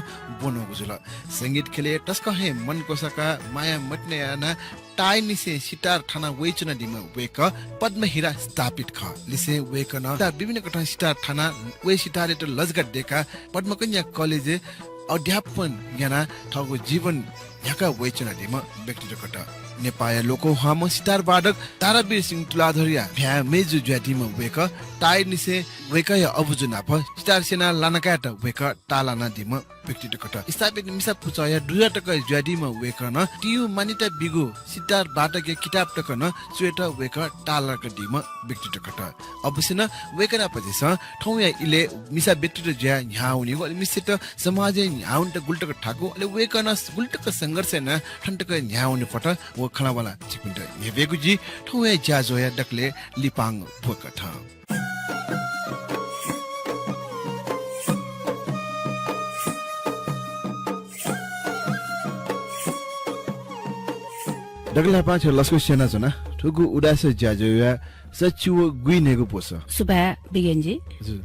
बनको जुल संगीत खेले टस्क हे मन कोसका माया मट्ने याना टाइम निसे सितार थाना वेचना दिमा वेक पद्म हिरा स्थापित ख लिसे वेकन ता विभिन्न कठा स्टार थाना वे सितारे त लजगा डेका पद्मकन या कलेज अध्यापन याना ठगु जीवन याका वेचना दिमा व्यक्तिगत कटा नेपाल लोको हाम सितार बाडक ताराबीर सिंह तुलाधरिया भ्या मेजु ज्याटिमा वेक टाइ निसे वेक या अबुजुना प सितार सेना लानकाट वेक टालाना दिमा व्यक्तिगत कटा स्थापित मिसा पुचया दुया टक ज्याटिमा वेक न टियु मानिता बिगु सितार बाडक किताब टक न स्वेटर वेक टालाक दिमा व्यक्तिगत कटा अबसिन वेकना पजिस ठौया इले मिसा व्यक्तिगत ज्या न्याउनी गले मिसित समाज न्याउन त गुल्टक ठाकु अले वेकना गुल्टक संघर्ष न ठन्टक न्याउनी पट वो खलावाला चिकुन्ट हेबेगुजी ठौया ज्याजोया डकले लिपाङ भोकठ डगला पाछ लस्को सेना छना ठुगु उडास ज्याजोया सचिव गुइनेगु पोस सुबा बिगेन्जी हजुर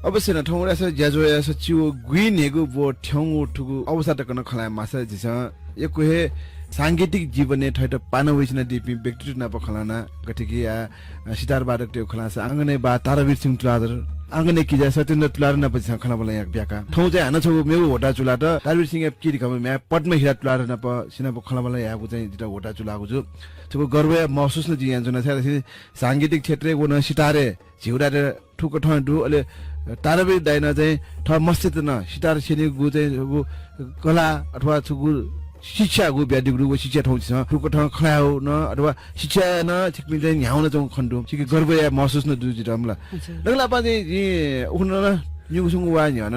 अवश्य न ठौरा स ज्याजोया सचिव गुइनेगु बो ठ्यौ ठुगु अवसर टकन खला मासा जिस यको हे सांगीतिक जीवने ठैट पान वइसना दिपि व्यक्तिगत न पखलाना गटिकी सितार बाडक त्यो खलासा अंगने बा तारावीर सिंह तुलादर अंगने किजा सत्येन्द्र तुलार न पछि खला बला याक ब्याका ठौ चाहिँ हान छ मेउ होटा चुला त तारावीर सिंह की दिखम म्या पद्म हिरा तुलार न प सिना खला बला याको चाहिँ जिता होटा चुलाको छु त्यो गर्व महसुस न जियान जुन छ सांगीतिक क्षेत्र को न सितारे झिउरा ठुक ठौ दु अले तारावीर दाइना चाहिँ ठ मस्जिद न सितार सेनी गु चाहिँ कला अथवा छुगु शिक्षा गु ब्याडिगु शिक्षा ठाउँ छ रुको ठाउँ खलाउ न अथवा शिक्षा न छिकमिन चाहिँ न्याउन चाहिँ खण्डु छिके गर्व या महसुस न दुजि रमला लगला पाजे जी उन न न्युसुङ वा न्यान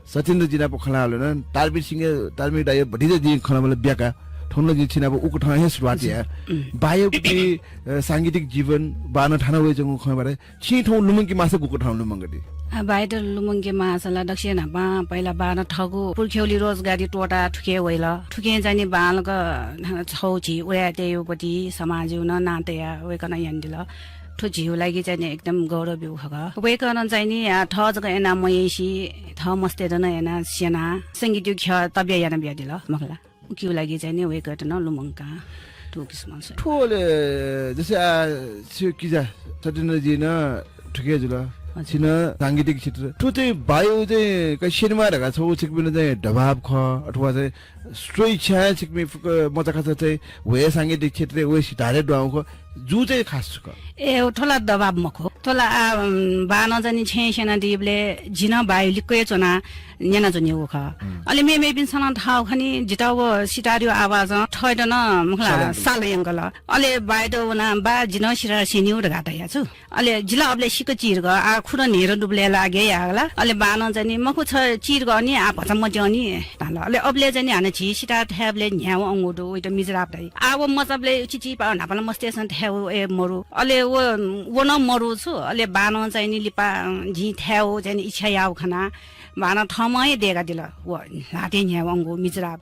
सत्येन्द्र जिना पखलाले न तारबीर सिंह तारबीर दाइ भटिजे जी खलामले ब्याका ठौन जी छिना उको ठाउँ हे सुरुवात या बायो कि सांगीतिक जीवन बान ठाना वे जंगु खबारे छि ठाउँ लुमंकी मासे गुको ठाउँ लुमंगडी बाहिर लुमङ्गे मासला दक्षिण बा पहिला बान ठगु पुर्ख्यौली रोजगारी टोटा ठुके वइल ठुके जाने बालक छौछि उया त्ययोपट्टि समाज न नातेया वेकन यान्दिल ठु झिउ लागि चाहिँ एकदम गौरव खग वेकन चाहिँ नि ठ जग एना मयसी थ मस्ते न एना सेना संगीत ख तब्या याना ब्यादिल मखला उकिउ लागि चाहिँ नि वेकन लुमङ्का ठु किस्म छ ठोले जसे किजा सत्येन्द्र जी न ठुके जुल छिन सांगीतिक क्षेत्र ठु चाहिँ बायो चाहिँ सिनेमा ढका छौ छिकबिन चाहिँ दबाब ख अथवा चाहिँ स्वेच्छा छिकमि मजा खास चाहिँ वे सांगीतिक क्षेत्र वे सितारे डाउ ख जु चाहिँ खास ख ए ठोला दबाब मखो ठोला बान जानि छे सेना दिबले जिन बायो लिकै चना नेना जनि ख अले मे बिन सना थाउ खनि जिताव सितारियो आवाज ठैदन मखला सालयंगल अले बाइदो ना बा जिन सिरा सिनिउ ढका तया छु अले जिला अबले सिक चिर ग आ खुर नेर डुबले लागे यागला अले बान जानि मखु छ चिर ग नि आ भचम मजनी ताल अले अबले जानि हाने छि सिता थ्याबले न्याउ अंगुदो ओइट मिजराब दai आव मजबले चिची पा नापला मस्तेसन थ्याउ ए मरु अले वो न मरु छु अले बान चाहिँ नि लिपा झि थ्याउ चाहिँ इच्छा याउ खना बान ठमै देगा दिल व लाटे न्याउ अंगु मिजराब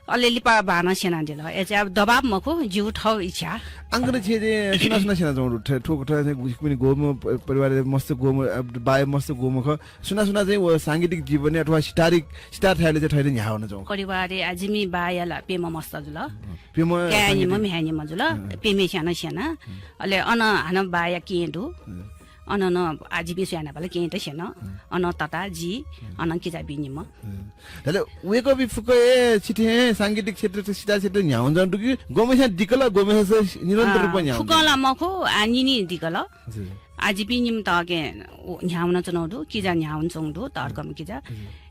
अले लिपा बान सेना दिल ए चाहिँ दबाब मखु जिउ ठौ इच्छा अंगने छे जे सुना सुना सेना जौ ठोक ठोक पनि गोम परिवार मस्त गोम बाय मस्त गोम ख सुना सुना चाहिँ वो सांगीतिक जीवन अथवा स्टार थ्याले चाहिँ ठैले न्याउ न जौ परिवार आजिमी बायला पेम मस्त जुल पेम क्यानि म म्यानि म जुल पेमे सेना सेना अले अन हान बाया केडु अन न आजिबी सेना बले के त सेना अन तता जी अन के जा बिनि म तले वेको बि फुके छिटे सांगीतिक क्षेत्र त सिधा क्षेत्र न्याउ जन दुकी गोमेसा दिकल गोमेसा निरन्तर रूपमा न्याउ फुकला मखो आनि नि दिकल आजिबी निम त के न्याउ न चनौदु कि जा न्याउ चंदु तर्कम कि जा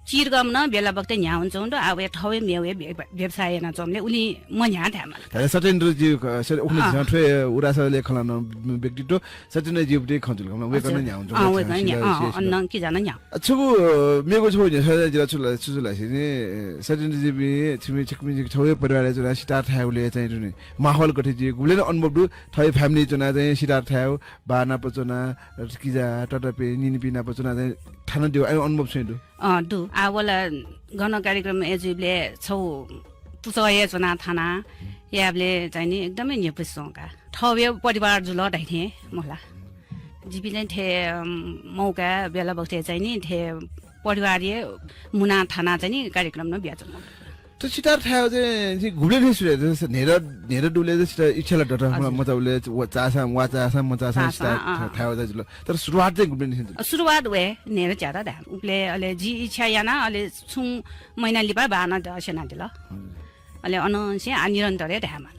चिरगम न बेला बक्ते न्याउ चंदु आ वे ठवे मेवे व्यवसाय न चमले उनी म न्या थामा तले सत्येन्द्र जी उखले झठे उरासले खलान व्यक्तित्व सत्येन्द्र जी बटे खजुल गम वेको न न्याउ जन अन्न कि जान न्या छु मेको छु नि सदा जिरा चुला नि सत्येन्द्र जी बि छिमे छिकमी ठवे परिवार जुना स्टार थाउले चाहिँ जुनि माहौल गठे जी गुले अनुभव दु ठवे फ्यामिली जुना चाहिँ स्टार थाउ बाना पचना किजा टटपे निनि पिना पचना चाहिँ थाना दिउ अनुभव छैन दु आवला गण कार्यक्रम एजुले छौ पुसय जना थाना याबले चाहिँ नि एकदमै नेपसंका ठवे परिवार जुल दैथे मला जिबिले थे मौका बेला बक्ते चाहिँ नि थे परिवारीय मुना थाना चाहिँ नि कार्यक्रम न ब्याज 저 시다 타요제 지 굴레니 수레 내려 둘레 시다 이철라 더라 मतलब चासा मचासा सिता थायो जुल तर सुरुवात चाहिँ गुब्लेनी सिन सुरुवात वे नेर ज्यादा दा उले अले जी इच्छा याना अले सुङ महिना लिपा बाना दशना दिल अले अनसे निरन्तरै ध्यामा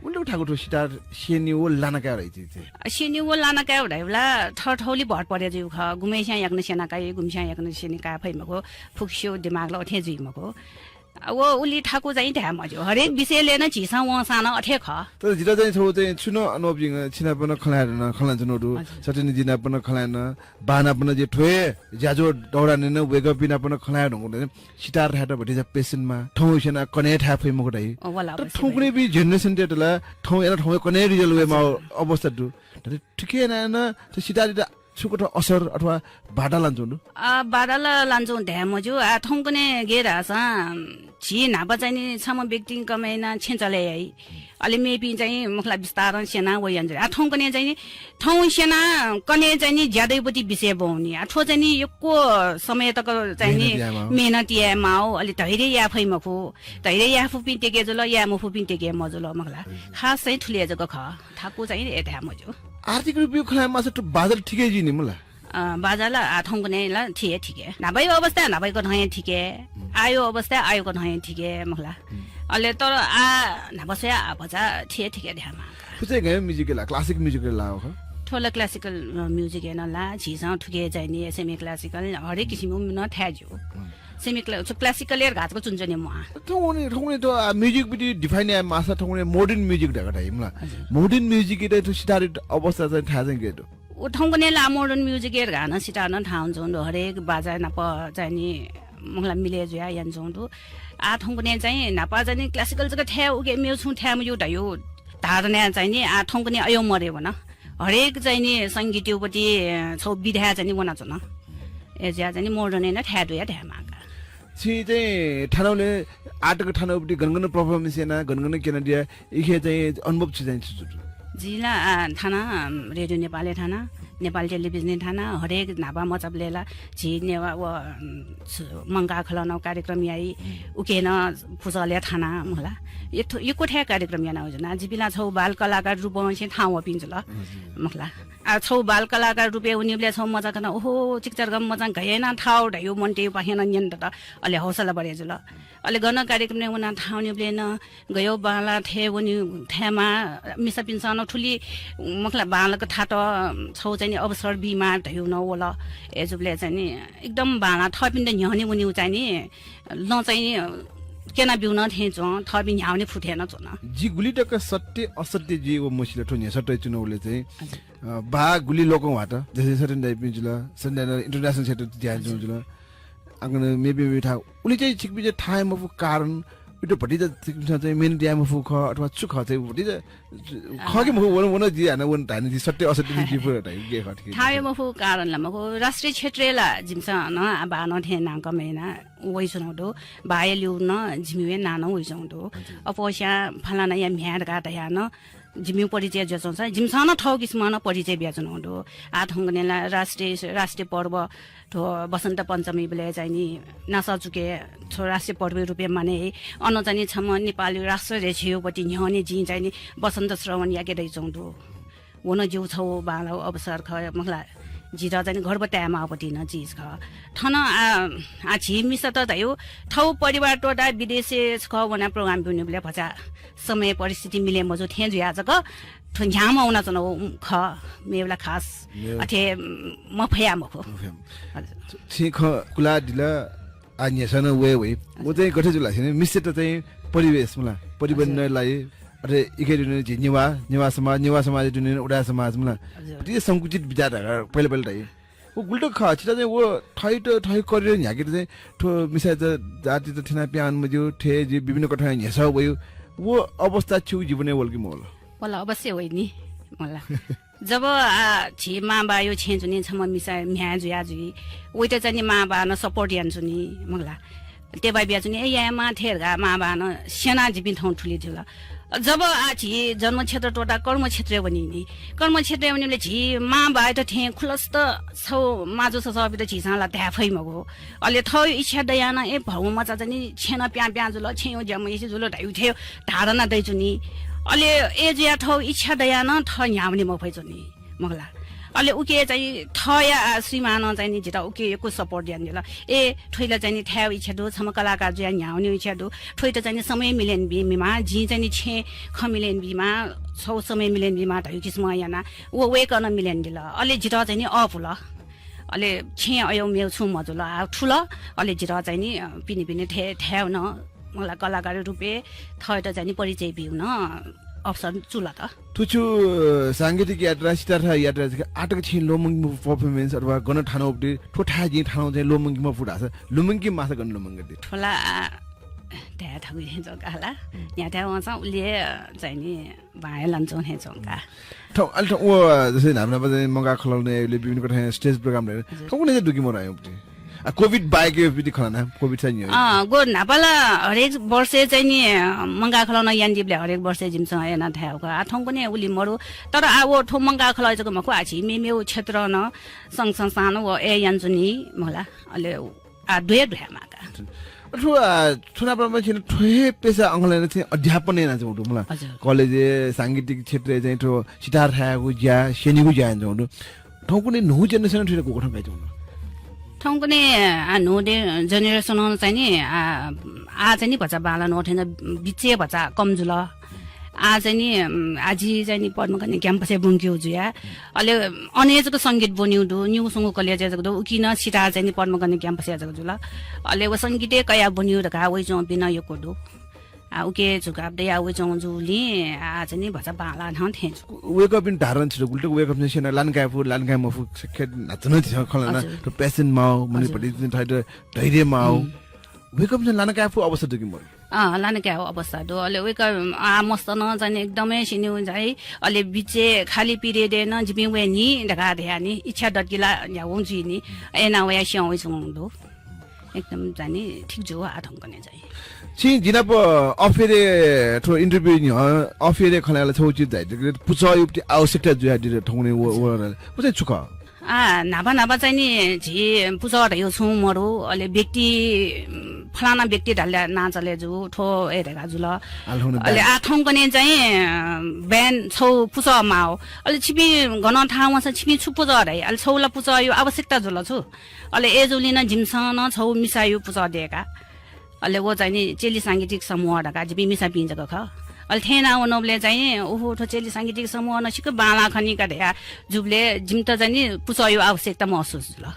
उले उठाको तो सिता सेनी वो लाना का रही थी सेनी वो लाना का उडाइला ठठौली भट पर्या जु ख गुमेस्या याक्न सेना काई गुमस्या याक्न सेनी का फैमको फुक्स्यो दिमागला अठे जुइमको वो उली ठाको चाहिँ ध्यान मजो हरेक विषयले न झिसा व साना अठे ख तर जिरा चाहिँ छौ चाहिँ छुनो अनोबिङ छिना पनि खलाएन खला जुनोडु सटनी जिना पनि खलाएन बाना पनि जे ठोए ज्याजो दौडाने न वेग बिना पनि खलाए ढंगले सितार हाट भटी जा पेशनमा ठौसेना कने ठा फैमको दai तर ठौकुने बि जेनेरेसन डेटला ठौ एना ठौ कने रिजल वेमा अवस्था दु ठिकै न त्यो सितार सुकट असर अथवा बाडा लान्छौ बाडाला लान्छौ ध्यान मजो ठौकने गेरासा छि नाबा चाहिँ सम व्यक्ति कमेना छेचले है अलि मेपि चाहिँ मुखला विस्तार सेना वयन्ज ठौकने चाहिँ ठौ सेना कने चाहिँ ज्यादैपति विषय बौनी ठो चाहिँ यको समय तक चाहिँ मेहनत या माउ अलि धैर्य या फैमखु धैर्य या फुपि टेके जल या मफु पिन टेके मजुल मखला खास चाहिँ ठुले जको ख ठाकु चाहिँ एधा मजो आर्थिक रूपले खलाए मासे त बाजार ठिकै जिनी मुला बाजारला ठौकने ला ठिकै नभएको अवस्था नभएको ठाउँ ठिकै आयो अवस्था आयोको ठाउँ ठिकै मखला अहिले तर नबस्या बजा ठिकै ध्यानमा कुचै गयो म्युजिक ला क्लासिक म्युजिक ला हो ठोला क्लासिकल म्युजिक हेर्न ला झिसा ठुके चाहिने सेमी क्लासिकल हरेक किसिमको न थाज्यो सेमी क्लासिकल एर घातको चुन्छ नि म ठौने त म्युजिक बिटी डिफाइन या मासा ठौने मोडर्न म्युजिक ढका टाइमला मोडर्न म्युजिक इते त सितार अवस्था चाहिँ थाहा चाहिँ गेटो उ ठौकने ला मोडर्न म्युजिक एर गाना सितार न थाहा हुन्छ हरेक बाजा नप चाहिँ मलाई मिले जुया यान्छौँ आ ठौकने चाहिँ नपा चाहिँ क्लासिकल जग्गा ठ्या उके मेरो छु ठ्या यो ढयो धारणा चाहिँ नि आ ठौकने अयो मर्यो भन हरेक चाहिँ नि संगीतपट्टि छौ विधा चाहिँ वना छ न एज्या चाहिँ मोडर्न हैन ठ्या दुया ढ्यामा छि चाहिँ ठानौले आटको ठानौपट्टि गनगन परफर्मेन्स हैन गनगन केन दिया इखे चाहिँ अनुभव छि चाहिँ जिल्ला थाना रेडियो नेपाली थाना नेपाल टेलिभिजन थाना हरेक नाबा मचबलेला झि नेवा व मंगा खलाउन कार्यक्रम याई उकेन फुसले थाना मला यो कोठा कार्यक्रम याना हो जना जिबिला छौ बाल कलाकार रूपमा चाहिँ ठाउँ पिन्छ ल मला आ छौ बाल कलाकार रूपे उनीले छौ मजा गर्न ओहो चिकचर गम मजा गएन ठाउँ ढयो मन्टे पाहेन नियन त अलि हौसला बढे जुल अलि गर्न कार्यक्रम ने उना ठाउँ निले न गयो बाला थे उनी थेमा मिसा पिन्सन ठुली मखला बालको ठाट छौ चाहिँ अवसर बिमार ढयो न होला एजुबले चाहिँ नि एकदम बाला थपिन्द न्याउने उनी चाहिँ नि ल चाहिँ केना बिउन थेचो थपि न्याउने फुटेन छ न जी गुली टक सत्य असत्य जी वो मसिले ठोन्या सट्टै चुनौले चाहिँ बा गुली लोकौ हाट जसै सटन दाइ पिन्जुला सन्डा इन्टरनेशनल सेट ध्यान जुल आगन मेबी था उनी चाहिँ छिकबि चाहिँ थायम अफ कारण इतो भटी चाहिँ मेन ड्याम अफ ख अथवा चुख चाहिँ भटी खके म वन जी हैन वन धान जी सट्टै असत्य जी पुरा टाइ के खटके थायम अफ कारण लमको राष्ट्रिय क्षेत्रला जिमसा न बान थेना कमेना वइसनौदो बायलिउ न जिमिवे नानो वइसनौदो अपोस्या फलाना या म्याड गाटा या न जिम्यू परिचय जचन्छ जिमसान ठौ किसिममा परिचय ब्याजनौदो आठंगनेला राष्ट्रिय पर्व ठो बसन्त पञ्चमी बेला चाहिँ नि नासा चुके छो राष्ट्रिय पर्व रुपे माने अन चाहिँ छम नेपाली राष्ट्र रेछियोपट्टि न्याउने जी चाहिँ नि बसन्त श्रवण याके दैचौदो वन जिउ छौ बाला अवसर ख मखला जिरा चाहिँ घर बतामा अपटी न चीज ख ठन आ छिमिस त दयो ठौ परिवार टोटा विदेशी ख वना प्रोग्राम बिउने बेला भचा समय परिस्थिति मिले मजो थे जुया जक ठ्याम आउन चन ख मेवला खास अथे म फया मखो ठीक कुला दिला आन्यसन वे वे म चाहिँ गठे जुला छैन मिसे त चाहिँ परिवेश मला परिबन्धलाई अरे इकेदिन जि निवा समाज जुन उडा समाज मला त्यो संकुचित विचार पहिले दाइ वो गुल्टो ख छिटा चाहिँ वो ठै करियो न्याके चाहिँ ठो मिसा जाति त थिना प्यान मजो ठे जि विभिन्न कठा न्यासा भयो वो अवस्था छु जीवने वल्की मोल होला अवश्य होइ नि मला जब छिमा बायो छेजुनी छम मिसा म्या जुया जुई ओइते चाहिँ मा बा न सपोर्ट यान्छु नि मला तेबा बिया जुनी ए या मा थेरगा मा बा न सेना जिबिन ठाउँ ठुली जुला जब आछि जन्म क्षेत्र टोटा कर्म क्षेत्र बनि नि कर्म क्षेत्र बनिले झि मा बाइत थे खुलस्त छौ माजो छ सबै त झिसाला त्याफै मगो अले थौ इच्छा दयाना ए भौ मचा जनि छेना प्या प्या जुल छेउ ज्याम यसि जुल ढाइ उठ्यो धारणा दैछु नि अले ए ज्या थौ इच्छा दयाना थ न्याउने म फैछु नि मगला अले उके चाहिँ थया श्रीमान चाहिँ नि जिता उके एको सपोर्ट दियान दिला ए ठोइला चाहिँ नि थ्या इच्छा दो छम कलाकार ज्या न्याउने इच्छा दो ठोइ त चाहिँ नि समय मिलेन बिमा जी चाहिँ नि छे खमिलेन बिमा छौ समय मिलेन बिमा ढाइ किस्म याना वो वे गर्न मिलेन दिला अले जिता चाहिँ नि अफ ल अले छे अयो मेउ छु मजुल ठुल अले जिता चाहिँ नि पिनि पिनि थ्याउ न मलाई कलाकार रुपे थय त चाहिँ नि परिचय बिउन अप्सन चुला त तुचु सांगीतिक यात्रा सितार यात्रा आटक छिन लोमंगी परफॉर्मेंस अथवा गन ठानो उपदे ठोठा जी ठानो चाहिँ लोमंगी मा फुटाछ लोमंगी माछा गन लोमंगी दे ठोला त्या थगु हे जगाला यहाँ त्या वसा उले चाहिँ नि भाइ लन्छौ हे जगा ठौ अल्ट ओ जसै हाम्रो बजे मंगा खलाउने विभिन्न कथा स्टेज प्रोग्राम रे ठौकुने चाहिँ दुकी मरायो उपदे कोभिड बाइक विधि खलाना कोभिड चाहिँ गो नापाला हरेक वर्ष चाहिँ नि मंगा खलाउन यानदीपले हरेक वर्ष जिमस एना थाउको आठौं पनि उली मरु तर अब ठो मंगा खलाइजको मको आछि मेमेउ क्षेत्र न संगसंग सानो व ए यान्जुनी मला अले आ दुए दुए माका अथवा छुनापरमा छिन ठोहे पेशा अंगले चाहिँ अध्यापन नै नाच उठु मला कलेज सांगीतिक क्षेत्र चाहिँ ठो सितार थाको ज्या सेनीको ज्या जौडु ठौकुने नु जेनेरेसन ठिरे को ठौ गाइजौ ठाउँ पनि नुदे जेनेरेसन चाहिँ नि आ चाहिँ नि भचा बाला नउठेन बिचे भचा कमजुल आ चाहिँ नि आजी चाहिँ नि पद्मकन क्याम्पसै बुङ्क्यो जुया अहिले अनेजको सङ्गीत बन्यो दु न्युसँग कलेज दु किन सिता चाहिँ नि पद्मकन क्याम्पसै जुल अहिले वो सङ्गीतै कया बन्यो ढका वइ चौ बिना यो कोदु आ उके जुगाब्दै आ वइ चौ जुली आ चाहिँ नि भचा बाला न थे वेक अप इन धारण छ गुल्टे वेक अप नेसन लानकाफु लानकामफु सखेत नाच्न छ खलना तो पेसन माउ मनि पटि थाइद धैर्य माउ वेक अप लानकाफु अवस्था दुकि म लानका अवस्था दो अहिले वेक आ मस्त न जाने एकदमै सिन्यु है अहिले बिचे खाली पिरियड न जिमि वे नि ढका ध्यानी इच्छा दकिला याउ जी नि एना वे स्याउ दो एकदम जाने ठीक जो आठौं कने चाहिँ छि जिनाप अफेरे थो इन्टरभ्यु नि अफेरे खलाला छौ चि जाइ पुचा युक्ति आवश्यकता जुया दिरे ठौने व पुचा छुक नाभा नाभा चाहिँ नि झि पुचा यो छु मरु अहिले व्यक्ति फलाना व्यक्ति ढाल्ला नाचले जु ठो हेरेका जुल अहिले आठौं कने चाहिँ ब्यान छौ पुचा माओ अहिले छिपी गन ठाउँमा छ छिपी छु पुचा रे अहिले छौला पुचा यो आवश्यकता जुल छु अहिले एजुलिन जिमसन छौ मिसायो पुचा दिएका अहिले वो चाहिँ नि चेली सांगीतिक समूह ढका जिपी मिसा पिन्छ ख अहिले थेन आउनले चाहिँ ओहो ठो चेली सांगीतिक समूह नसिक बाला खनिका ढया जुबले जिम त चाहिँ नि पुचायो आवश्यकता महसुस ल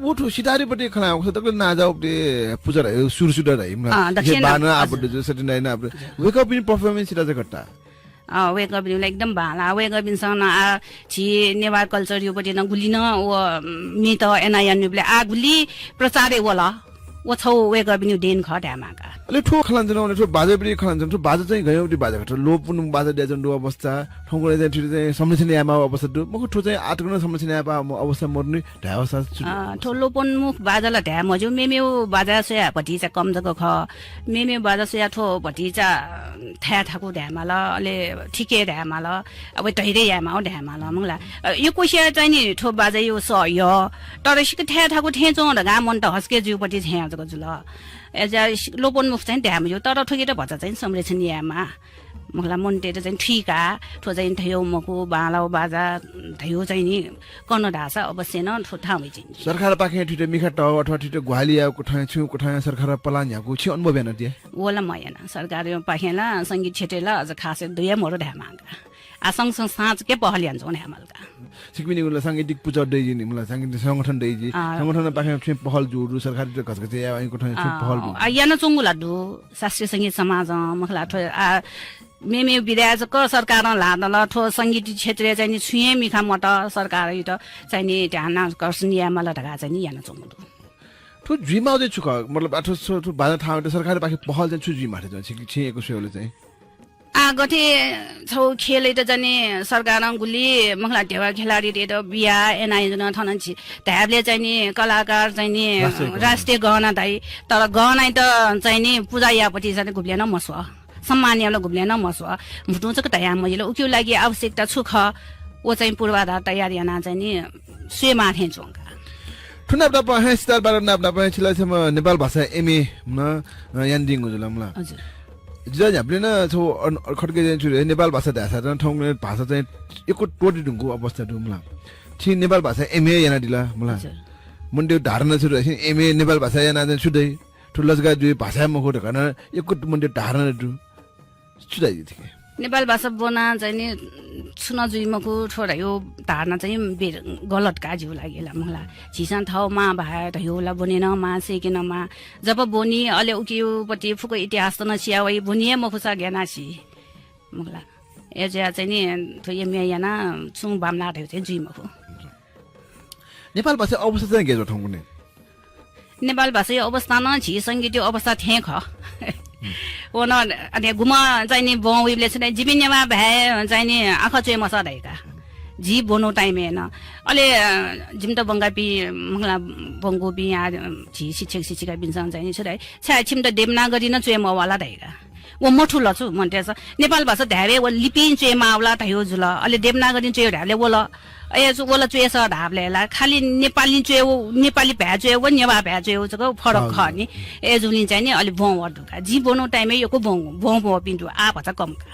वो ठो सितारीपट्टि खला आउँछ त नाजा उपले पुजा रह्यो सुरसुडा रह्यो बाना आपले जो सटिन हैन आपले वेक up in performance Sita Gatta wake up in एकदम बाला वेक अप इन सन आ छि नेवार कल्चर यो पटि न गुलिन ओ मित एनायन निबले आ गुली प्रचारै वला वो छौ वेक अप इन देन ख ढामाका अले ठो खलान्छ न ठो बाजे पनि खलान्छ ठो बाजे चाहिँ गयो उटी बाजे खट लोपुन बाजे देजन दु अवस्था ठौगले चाहिँ ठिटे चाहिँ संरक्षण यामा अवस्था दु मको ठो चाहिँ आटकन संरक्षण यापा अवस्था मर्नु ढावसा ठो लोपुन मुख बाजाला ढा मजु मेमेउ बाजा सोया पटी चाहिँ कम जको ख मेमेउ बाजा सोया ठो पटी चाहिँ थ्या थाको ढामाल अले ठिके ढामाल अब तैरे यामा हो ढामाल मंगला यो कोसिया चाहिँ नि ठो बाजा यो स यो तर सिक थ्या थाको थेचो ढगा मन त हस्के जु पटी थ्या जको जुल एजा लोपन मुख चाहिँ ध्याम यो तर ठोकेर भचा चाहिँ संरक्षण यामा मलाई मनटेर चाहिँ ठिका ठो चाहिँ थियो मको बाला बाजा थियो चाहिँ नि कन्न ढासा अवश्य न ठो ठाउँ चाहिँ सरकार पाखे ठिटे मिखा टाउ अथवा ठिटे ग्वालिया कोठा छु कोठा सरकार पलान याको छि अनुभव यान दिए वला मयना सरकार यो पाखेला संगीत क्षेत्रला अझ खासै दुय मोरो ढामाका आ संगसँग साँच के पहलियान जोन हामीलका सिक्किम निगुला सांगीतिक पुजा दैजी नि मलाई सांगीतिक संगठन दैजी संगठन पाखे छु पहल जुरु सरकारी घसघसे या कोठा छु पहल आ यान चंगुला दु शास्त्रीय संगीत समाज मखला ठो आ मेमे विराजक सरकार लादल ठो संगीत क्षेत्र चाहिँ नि छुए मिखा मट सरकार त चाहिँ नि ध्यान कर्सनिया मला ढका चाहिँ नि यान चंगु ठो जुइमा दे छु मतलब आठो ठो बाजा ठाउँ त सरकारी पाखे पहल चाहिँ छु जुइमा थे छि एको सेले चाहिँ गथे छौ खेलै त जाने सरकार गुली मखला ढेवा खेलाडी रे त बिया एनाइजन थन छि ढ्याबले चाहिँ नि कलाकार चाहिँ नि राष्ट्रिय गहना दाइ तर गहना त चाहिँ नि पूजा यापट्टि चाहिँ गुब्लेन मसो सम्मान्यलाई घुम्लेन मसो मुटु चाहिँ तयार मैले उक्यो लागि आवश्यकता सुख वो चाहिँ पूर्वाधार तयार याना चाहिँ नि स्वेमा थेन्चोङका ठुना अपना स्टार बार ना अपना छिला छ म नेपाल भाषा एमए न यान्दिङ जुलम ल हजुर जज हामीले न छौ खड्के चाहिँ छु नेपाल भाषा भाषा चाहिँ ठाउँको भाषा चाहिँ एको टोटी ढुङ्गो अवस्था ढुङ्ला छि नेपाल भाषा एमए याना दिला मलाई मुन्डे धारणा छु एमए नेपाल भाषा याना चाहिँ छुदै ठुलजगा दुई भाषा मखो ढकन एको मुन्डे धारणा दु छुदै थिए नेपाल भाषा बोना चाहिँ नि सुन जुइमको छोरा यो धारणा चाहिँ गलत काज्यू लागेला मलाई झिसान ठाउँमा भाइ होला बनेन मा सेकेन मा जब बोनी अले उकियोपट्टि फुको इतिहास त नसिया वइ बोनिए मखुसा ज्ञानासी मलाई एजा चाहिँ नि थो एमए याना छु बामला चाहिँ जुइमको नेपाल भाषा अवस्था चाहिँ गेजो ठाउँको नि नेपाल भाषा अवस्था न झि सङ्गीत अवस्था थिए ख वो न अनि गुमा चाहिँ नि बौले चाहिँ जिबिनेमा भए चाहिँ नि आँखा चुए मसा दैका जी बोनो टाइम हैन अले जिम त बंगापी मंगला बंगो बि आ झि शिक्षक शिक्षिका बिनसँग चाहिँ नि छ छा छिम त देवनागरी न चुए मवाला दैका वो मठु लछु भन्टेछ नेपाल भाषा धावे वो लिपिन चुए मावला तयो जुल अले देवनागरी चुए ढाले वला ए जो वला चुए स ढाबलेला खाली नेपाली चुए नेपाली भ्याचुए वो नेवा भ्याचुए जको फरक ख नि ए जुलिन चाहिँ नि अलि बौ वर्दुका जी बोनो टाइममै योको बौ बौ बौ पिन्टु आ भचा कमका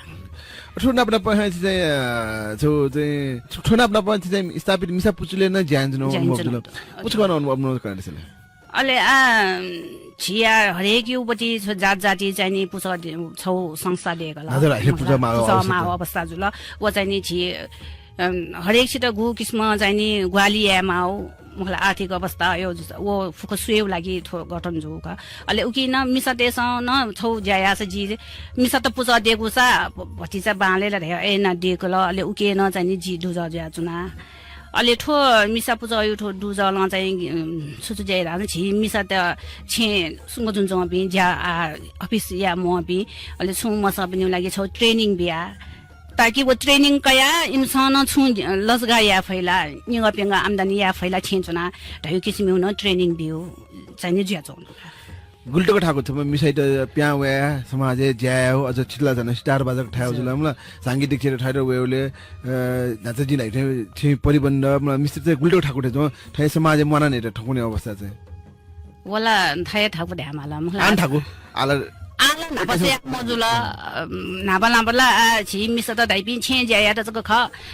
ठुना अपना पहाइ चाहिँ छौ चाहिँ ठुना अपना पहाइ चाहिँ स्थापित मिसा पुचुले न ज्यान्जनो अनुभव पुच गर्न अनुभव न गर्नेछ अले आ छिया हरेक युपट्टि जात जाति चाहिँ नि पुछ छौ संस्था दिएको ल हजुर अहिले पूजामा अवस्था जुल वो चाहिँ नि छि हरेक सित गु किस्म चाहिँ नि ग्वालियामा हो मलाई आर्थिक अवस्था यो वो फुको सुएउ लागि गठन जो का अले उकि न मिसा देश न छौ ज्याया से जी मिसा त पुजा दिएको सा भतिजा बालेला रे ए न दिएको ल अले उकि न चाहिँ नि जी दुजा ज्या चुना अले ठो मिसा पुजा यो ठो दुजा ल चाहिँ सुसु ज्या छि मिसा त छे सुंग जुन जङ बि ज्या अफिस या म बि अले छु मसा पनि लागि छौ ट्रेनिङ बिया ताकि वो ट्रेनिङ कया इंसान छु लसगा या फैला निगा पेंगा आमदानी या फैला छिन्चुना ढायु किसिम हुन ट्रेनिङ बियो चाहिँ नि ज्या चौ गुल्टो ठाको छ मिसाइ त प्यावे समाज ज्यायो अझ छिल्ला जन स्टार बाजक ठायो जुलम ल सांगीतिक क्षेत्र ठायो वेले नाच दिन थे परिबन्ध मिस्टर चाहिँ गुल्टो ठाको थे जो ठाय समाज मना ने ठकुने अवस्था चाहिँ वला थाय ठाको ध्यामाला मलाई आन ठाको आला आला नपसे मजुला नाबला छि मिस त दाइपिन छे ज्याया त ख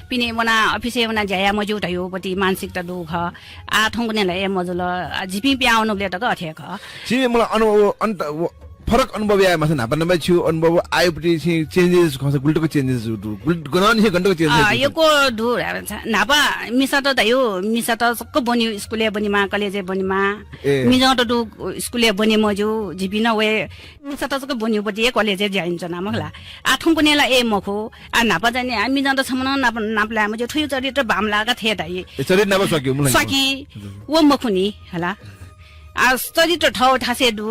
पिने मना अफिसे मना ज्याया मजु ढायो पति मानसिक त दुख आ ठंगनेलाई मजुला जिपि प्याउनुले त गथे ख छि मलाई अनुभव फरक अनुभव आए माछा नापा नम्बर छु अनुभव आयोपति चेन्जेस खस गुल्टोको चेन्जेस गनाउने हे गण्डको चेन्जेस यो को दु नापा मिसा त दयो मिसा त सक्क बन्यो स्कुले बनिमा कलेजे बनिमा मिजा त दु स्कुले बने मजु जिबिन वे मिसा त सक्क बन्यो पति कलेजे जाइन्छ नामला आठौं पनेला ए मखो आ नापा जाने हामी जाँदा छमन नापला मजु ठुयो चरित्र भामलाका थे दाइ चरित्र नापा सक्यो मलाई सकी वो मखुनी हला आ चरित्र ठाउँ ठासे दु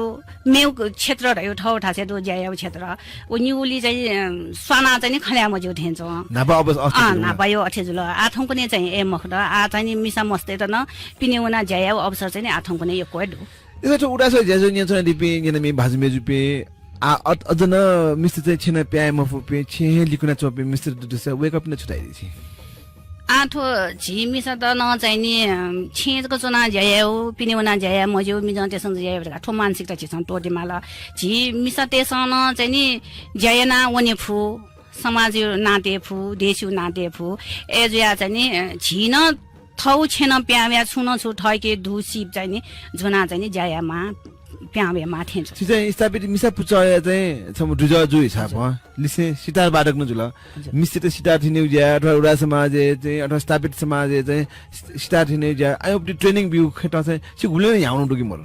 मेउ क्षेत्र रह्यो ठाउँ ठासे दु ज्यायो क्षेत्र ओ न्युली चाहिँ साना चाहिँ नि खल्या मजु थेन्छ नापा अवस्था नापायो अठे जुल आठौं पनि चाहिँ ए मख आ चाहिँ नि मिसा मस्ते त न पिनेउना ज्यायो अवसर चाहिँ नि आठौं पनि यो कोइ दु यो त उडासो ज्याजो न्याछ दिपे न्याना मे भाजमे जुपे आ अझन मिस्टर चाहिँ छेन प्याय मफुपे छे लिकुना चोपे मिस्टर दुस वेक अप न छुटाइदि छि आठो झिमिसा त न चाहिँ नि छेजको चुना ज्यायो पिनेउना ज्याया मज्यो मिजा त्यससँग ज्यायो ठो मानसिक त छिसन टोटी माला झि मिसा त्यससँग चाहिँ नि ज्यायना वने फु समाज नाते फु देशु नाते फु एजुया चाहिँ नि झिन थौ छेन प्याव्या छुन छु ठके धुसिप चाहिँ नि जुना चाहिँ नि ज्यायामा प्यावे माथे छ चाहिँ स्थापित मिसा पुचया चाहिँ सम दुजा जु हिसाब हो लिसे सितार बाडक न जुल मिस्ते त सितार थिने ज्या अथवा उडा समाज चाहिँ अथवा स्थापित समाज चाहिँ सितार थिने ज्या आयोपति ट्रेनिङ बिउ खेटा चाहिँ सि गुले याउनु डुकी मरो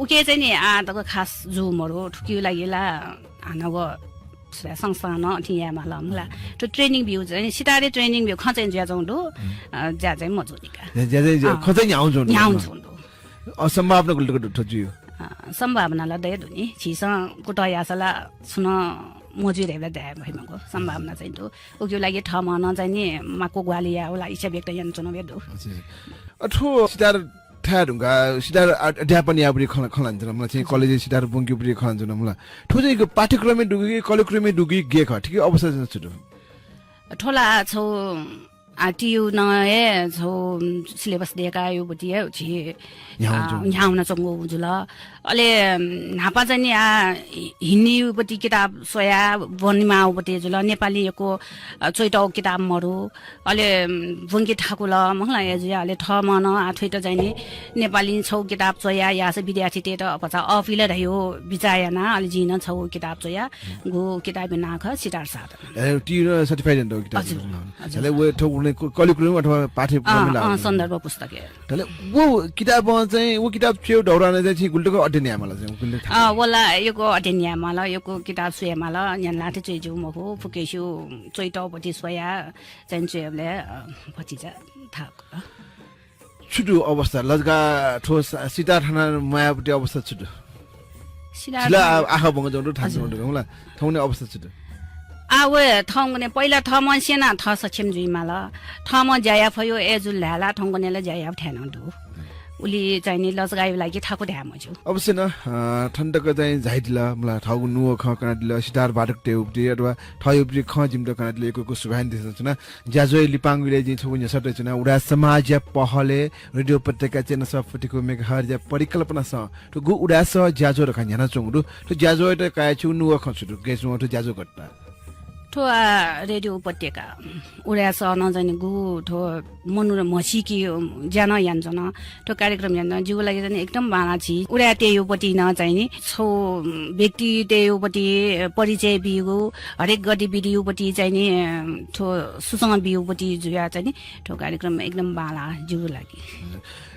उके चाहिँ नि आ तको खास जु मरो ठुकिउ लागेला आनव संस्था न थिया माला मला त्यो ट्रेनिङ बिउ चाहिँ सितारे ट्रेनिङ बिउ खचै ज्या जाउँ ज्या चाहिँ मजुनिका ज्या खचै याउँ याउँ असम्भावना गुल्टको ठजुयो सम्भावनालाई दय धुनी छिस कुटयासला सुन मजुरहेला दया भइमको सम्भावना चाहिँ त्यो उक्यो लागि ठाउँमा न चाहिँ नि माको ग्वालिया होला इच्छा व्यक्त यन चुनाव दु अठो सितार थारुगा सिदार अध्यापन याबरी खलान्छ मलाई चाहिँ कलेज सिदार बङ्क्युबरी खलान्छ मलाई ठोजै पाठ्यक्रममै डुगी कलेक्रममै डुगी गे ख ठिकै अवस्था छ ठोला छौ आटियु न ए छौ सिलेबस दिएका यो बटी छि न्याउन चंगो जुल अले नापा चाहिँ हिन्दी बटी किताब सोया बनिमा बटी जुल नेपाली एको चोइटौ किताब मरु अले वंगी ठाकुल मलाई एजु अले ठ मन आठै त चाहिँ नेपाली छौ किताब सोया या से विद्यार्थी ते त पचा अफिले रह्यो बिचायना अले जिन छौ किताब सोया गु किताब नाख सिटार साथ ए टी सर्टिफाइड हो किताब अले वो कलिकुलम अथवा पाठ्यक्रममा लाग्छ सन्दर्भ पुस्तक तले वो किताब चाहिँ वो किताब छेउ ढौराने चाहिँ गुल्टको अटेनिया मला चाहिँ गुल्टे वला योको अटेनिया मला योको किताब सुया मला न्यान लाटे चाहिँ जो मको फुकेसु चोइटौ पटी सोया चाहिँ चेबले पछि जा थाक छुटु अवस्था लजगा ठोस सीता थाना मायापटी अवस्था छुटु सिला आखा बंग जौँ थाहा होला थाउने अवस्था छुटु आवे थंगने पहिला थम सेना थ सक्षम जुइमाल थम जाया फयो एजुल ल्याला थंगनेले जाया ठ्यान दु उली चाहिँ नि लजगाइ लागि थाको ध्याम छु अवश्य न ठण्डक चाहिँ झाइदिला मलाई ठाउको नुव ख कना दिला सितार बाटक टेउपटी अथवा ठयुपटी ख जिमद कना दिला एको सुभान दिस छ न ज्याजोय लिपाङले जि छु नि सटे छ न उडा समाज या पहले रेडियो पत्रिका चेन सफटिको मेघहर या परिकल्पना स तो गु उडा स ज्याजो रखा न्याना चंगु तो ज्याजोय त काय छु नुव ख छु गेस नु तो ज्याजो गट्टा ठो रेडियो उपत्यका उडा स नजाने गु ठो मनुर मसिकी ज्यान यान्जन ठो कार्यक्रम यान जीव लागि चाहिँ एकदम बाना छि उडा तेयोपटी न चाहिँ नि छौ व्यक्ति तेयोपटी परिचय बिगु हरेक गतिविधि उपटी चाहिँ नि ठो सुसँग बिउपटी जुया चाहिँ नि ठो कार्यक्रम एकदम बाला जीव लागि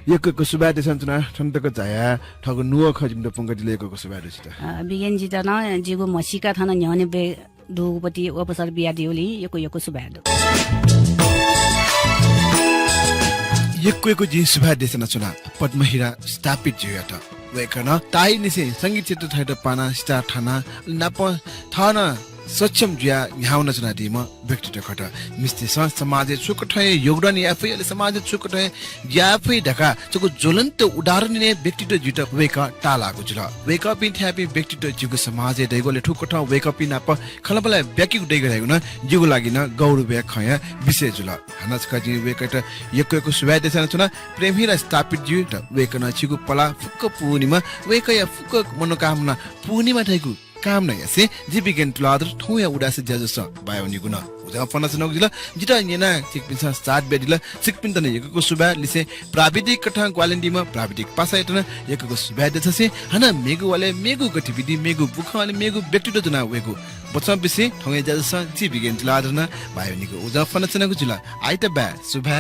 यको सुबाटे सन्चना ठण्डक जाया ठगु नुव खजिम द पंगटिले यको सुबाटे छ बिगेन जि त न जीगु मसिका थन न्याउने बे दुपति अवसर बिया दिउली यको सुबादो यको जिन सुभा देशना चुना पद्महिरा स्थापित जियाट वेकन ताई निसे संगीत क्षेत्र थाइट पाना स्टार थाना नाप थाना सक्षम जुया न्याउन चुना दिम व्यक्तित्व खट मिस्ते समाज सुकठय योगदान याफै अले समाज सुकठय याफै ढका चको ज्वलन्त उदाहरण ने व्यक्तित्व जुट वेक टालाको जुल वेक अप इन थ्यापी व्यक्तित्व जुग समाज दैगोले ठुकठ वेक अप इन अप खलबला ब्याकि दैग रहेको न जुग लागि न गौरव खया विषय जुल हनस्का जि वेकट यको सुभा देशन चुना प्रेमिरा स्थापित जु वेक न छिगु पला फुक्क पूर्णिमा वेक या फुक्क मनोकामना पूर्णिमा थैगु काम न यसे जीविकेन तुलादर ठोया उडासे ज्याजस बायोनि गुना उजा फनस नगजिला जिता नेना चिकपिन स्टार्ट बेदिला चिकपिन तने यको सुबा लिसे प्राविधिक कथा ग्वालेन्डीमा प्राविधिक पासायतन यको सुबा देछसे हना मेगु वाले मेगु गतिविधि मेगु बुखले मेगु व्यक्तित्व जना वेगु बच्चा बिसे ठोया ज्याजस जीविकेन तुलादर न बायोनि गु उजा फनस नगजिला आइता बा सुबा